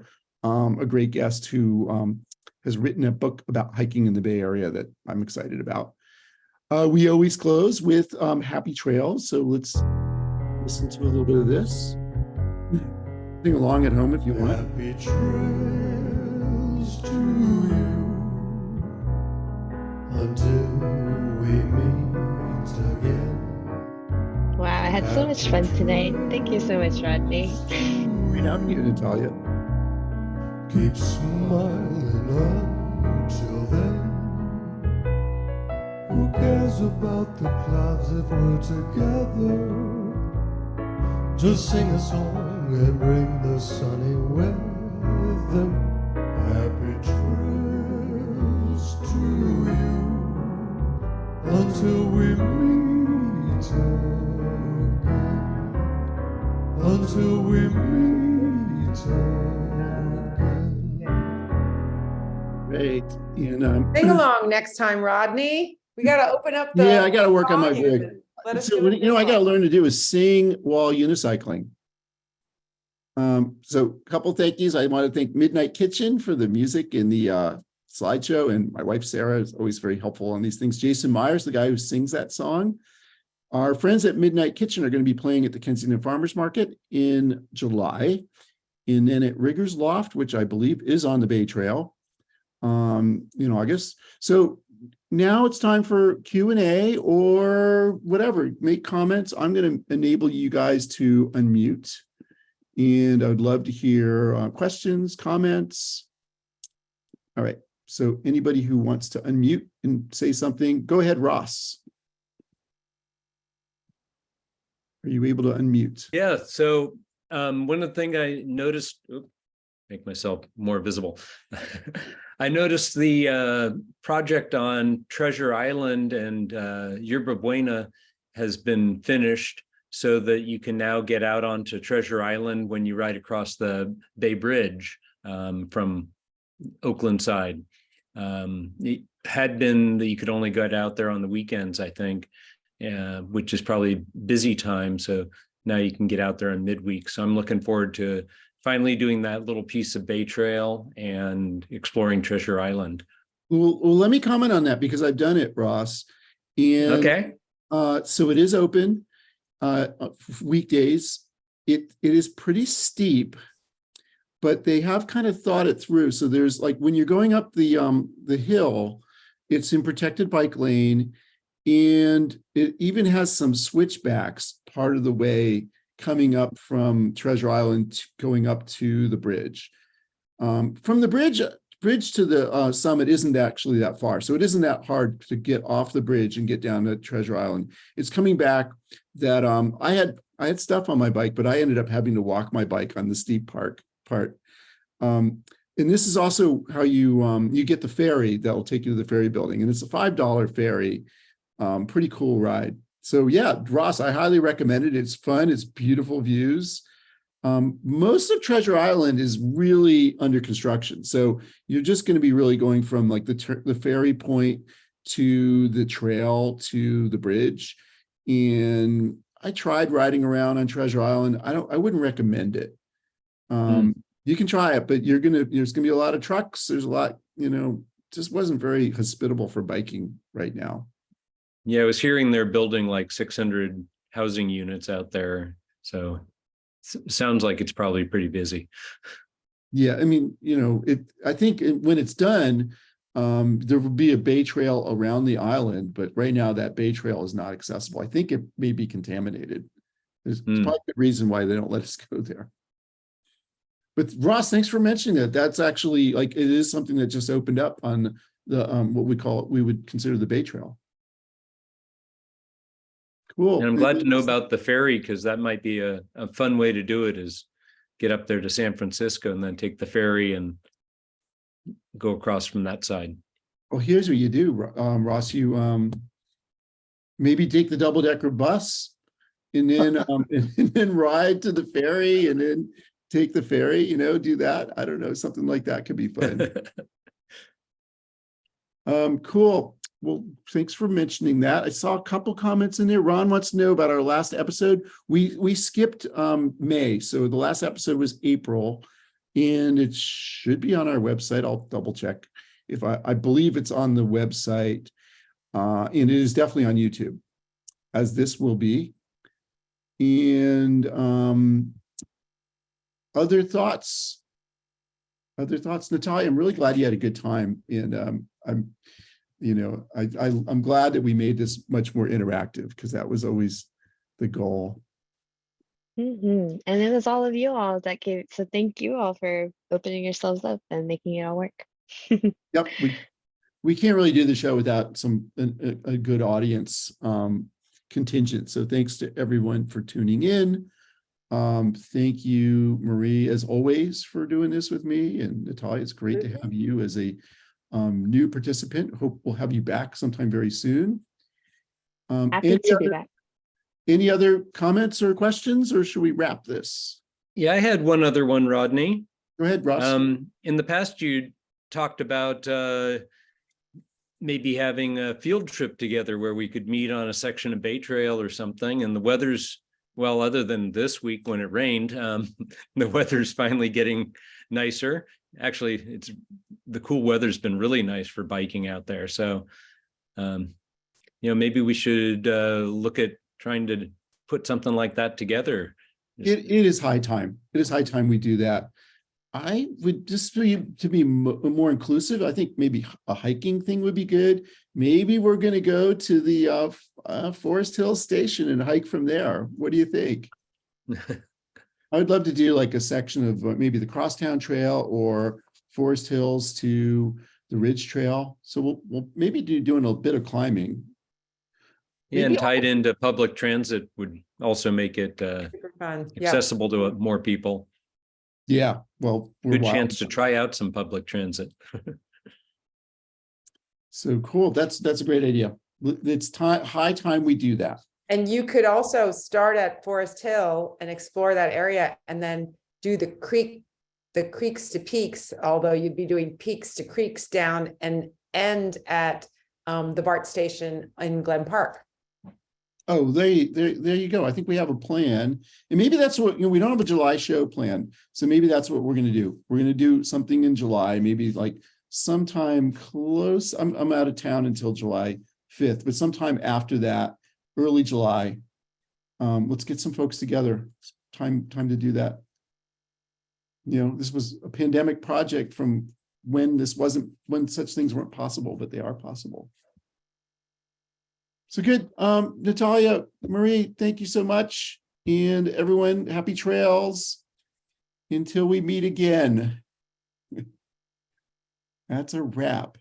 great guest who has written a book about hiking in the Bay Area that I'm excited about. We always close with Happy Trails. So let's listen to a little bit of this. Sing along at home if you want. Happy trails to you until we meet again. Wow, I had so much fun tonight. Thank you so much, Rodney. Great out to you, Natalia. Keep smiling until then. Who cares about the clouds if we're together? Just sing a song and bring the sunny weather. Happy trails to you until we meet again. Until we meet again. Great. And Sing along next time, Rodney. We got to open up the. yeah, I got to work on my volume voice. and let us So, do it I got to this learn to do is sing while unicycling. So a couple thank yous. I want to thank Midnight Kitchen for the music in the slideshow, and my wife Sarah is always very helpful on these things. Jason Myers, the guy who sings that song. Our friends at Midnight Kitchen are going to be playing at the Kensington Farmers Market in July, and then at Riggers Loft, which I believe is on the Bay Trail, in August. So now it's time for Q&A or whatever. Make comments. I'm going to enable you guys to unmute. And I would love to hear questions, comments. All right. So anybody who wants to unmute and say something, go ahead, Ross. Are you able to unmute? Yeah. So one of the things I noticed, make myself more visible. I noticed the project on Treasure Island and Yerba Buena has been finished, so that you can now get out onto Treasure Island when you ride across the Bay Bridge from Oakland side. It had been that you could only get out there on the weekends, I think, which is probably busy time. So now you can get out there in midweek. So I'm looking forward to finally doing that little piece of Bay Trail and exploring Treasure Island. Well, let me comment on that because I've done it, Ross. And Okay. So it is open. Weekdays. It is pretty steep, but they have kind of thought it through. So there's like when you're going up the hill, it's in protected bike lane, and it even has some switchbacks part of the way coming up from Treasure Island going up to the bridge. From the bridge to the summit isn't actually that far. So it isn't that hard to get off the bridge and get down to Treasure Island. It's coming back that I had stuff on my bike, but I ended up having to walk my bike on the steep part. And this is also how you get the ferry that will take you to the ferry building. And it's a $5 ferry. Pretty cool ride. So yeah, Ross, I highly recommend it. It's fun. It's beautiful views. Most of Treasure Island is really under construction. So you're just going to be really going from like the ferry point to the trail to the bridge. And I tried riding around on Treasure Island. I wouldn't recommend it. You can try it, but there's gonna be a lot of trucks. There's a lot, just wasn't very hospitable for biking right now. Yeah, I was hearing they're building like 600 housing units out there. So sounds like it's probably pretty busy. Yeah, I mean, I think when it's done, there will be a bay trail around the island, but right now that bay trail is not accessible. I think it may be contaminated. There's probably a good reason why they don't let us go there. But Ross, thanks for mentioning that. That's actually it is something that just opened up on the what we would consider the Bay Trail. Cool. And I'm glad to know about the ferry, because that might be a fun way to do it, is get up there to San Francisco and then take the ferry and go across from that side. Well, here's what you do, Ross. You maybe take the double-decker bus and then and then ride to the ferry and then take the ferry, do that. I don't know, something like that could be fun. Cool. Well, thanks for mentioning that. I saw a couple comments in there. Ron wants to know about our last episode. We skipped May, so the last episode was April, and it should be on our website. I'll double check if I believe it's on the website, and it is definitely on YouTube, as this will be. And other thoughts, Natalia? I'm really glad you had a good time, and I'm glad that we made this much more interactive, because that was always the goal. And it was all of you all that gave. So thank you all for opening yourselves up and making it all work. Yep, we can't really do the show without a good audience contingent. So thanks to everyone for tuning in. Thank you, Marie, as always, for doing this with me, and Natalia, it's great to have you as a new participant. Hope we'll have you back sometime very soon. Happy to be back. Any other comments or questions, or should we wrap this? Yeah, I had one other one, Rodney. Go ahead, Ross. In the past, you talked about maybe having a field trip together where we could meet on a section of Bay Trail or something, and the weather's, well, other than this week when it rained, the weather's finally getting nicer. Actually, the cool weather's been really nice for biking out there. So, maybe we should look at trying to put something like that together. It is high time. It is high time we do that. I would just to be more inclusive. I think maybe a hiking thing would be good. Maybe we're going to go to the Forest Hills station and hike from there. What do you think? I would love to do like a section of maybe the Crosstown Trail or Forest Hills to the Ridge Trail. So we'll maybe doing a bit of climbing. Yeah, and tied into public transit would also make it Super fun. accessible to more people. Yeah, well, good chance to try out some public transit. So cool. That's a great idea. It's high time we do that. And you could also start at Forest Hill and explore that area, and then do the creeks to peaks, although you'd be doing peaks to creeks down and end at the BART station in Glen Park. Oh, there you go. I think we have a plan, and maybe that's what, we don't have a July show plan. So maybe that's what we're going to do. We're going to do something in July, maybe like sometime close. I'm out of town until July 5th, but sometime after that, early July. Let's get some folks together. It's time to do that. This was a pandemic project from when such things weren't possible, but they are possible. So good. Natalia, Marie, thank you so much. And everyone, happy trails until we meet again. That's a wrap.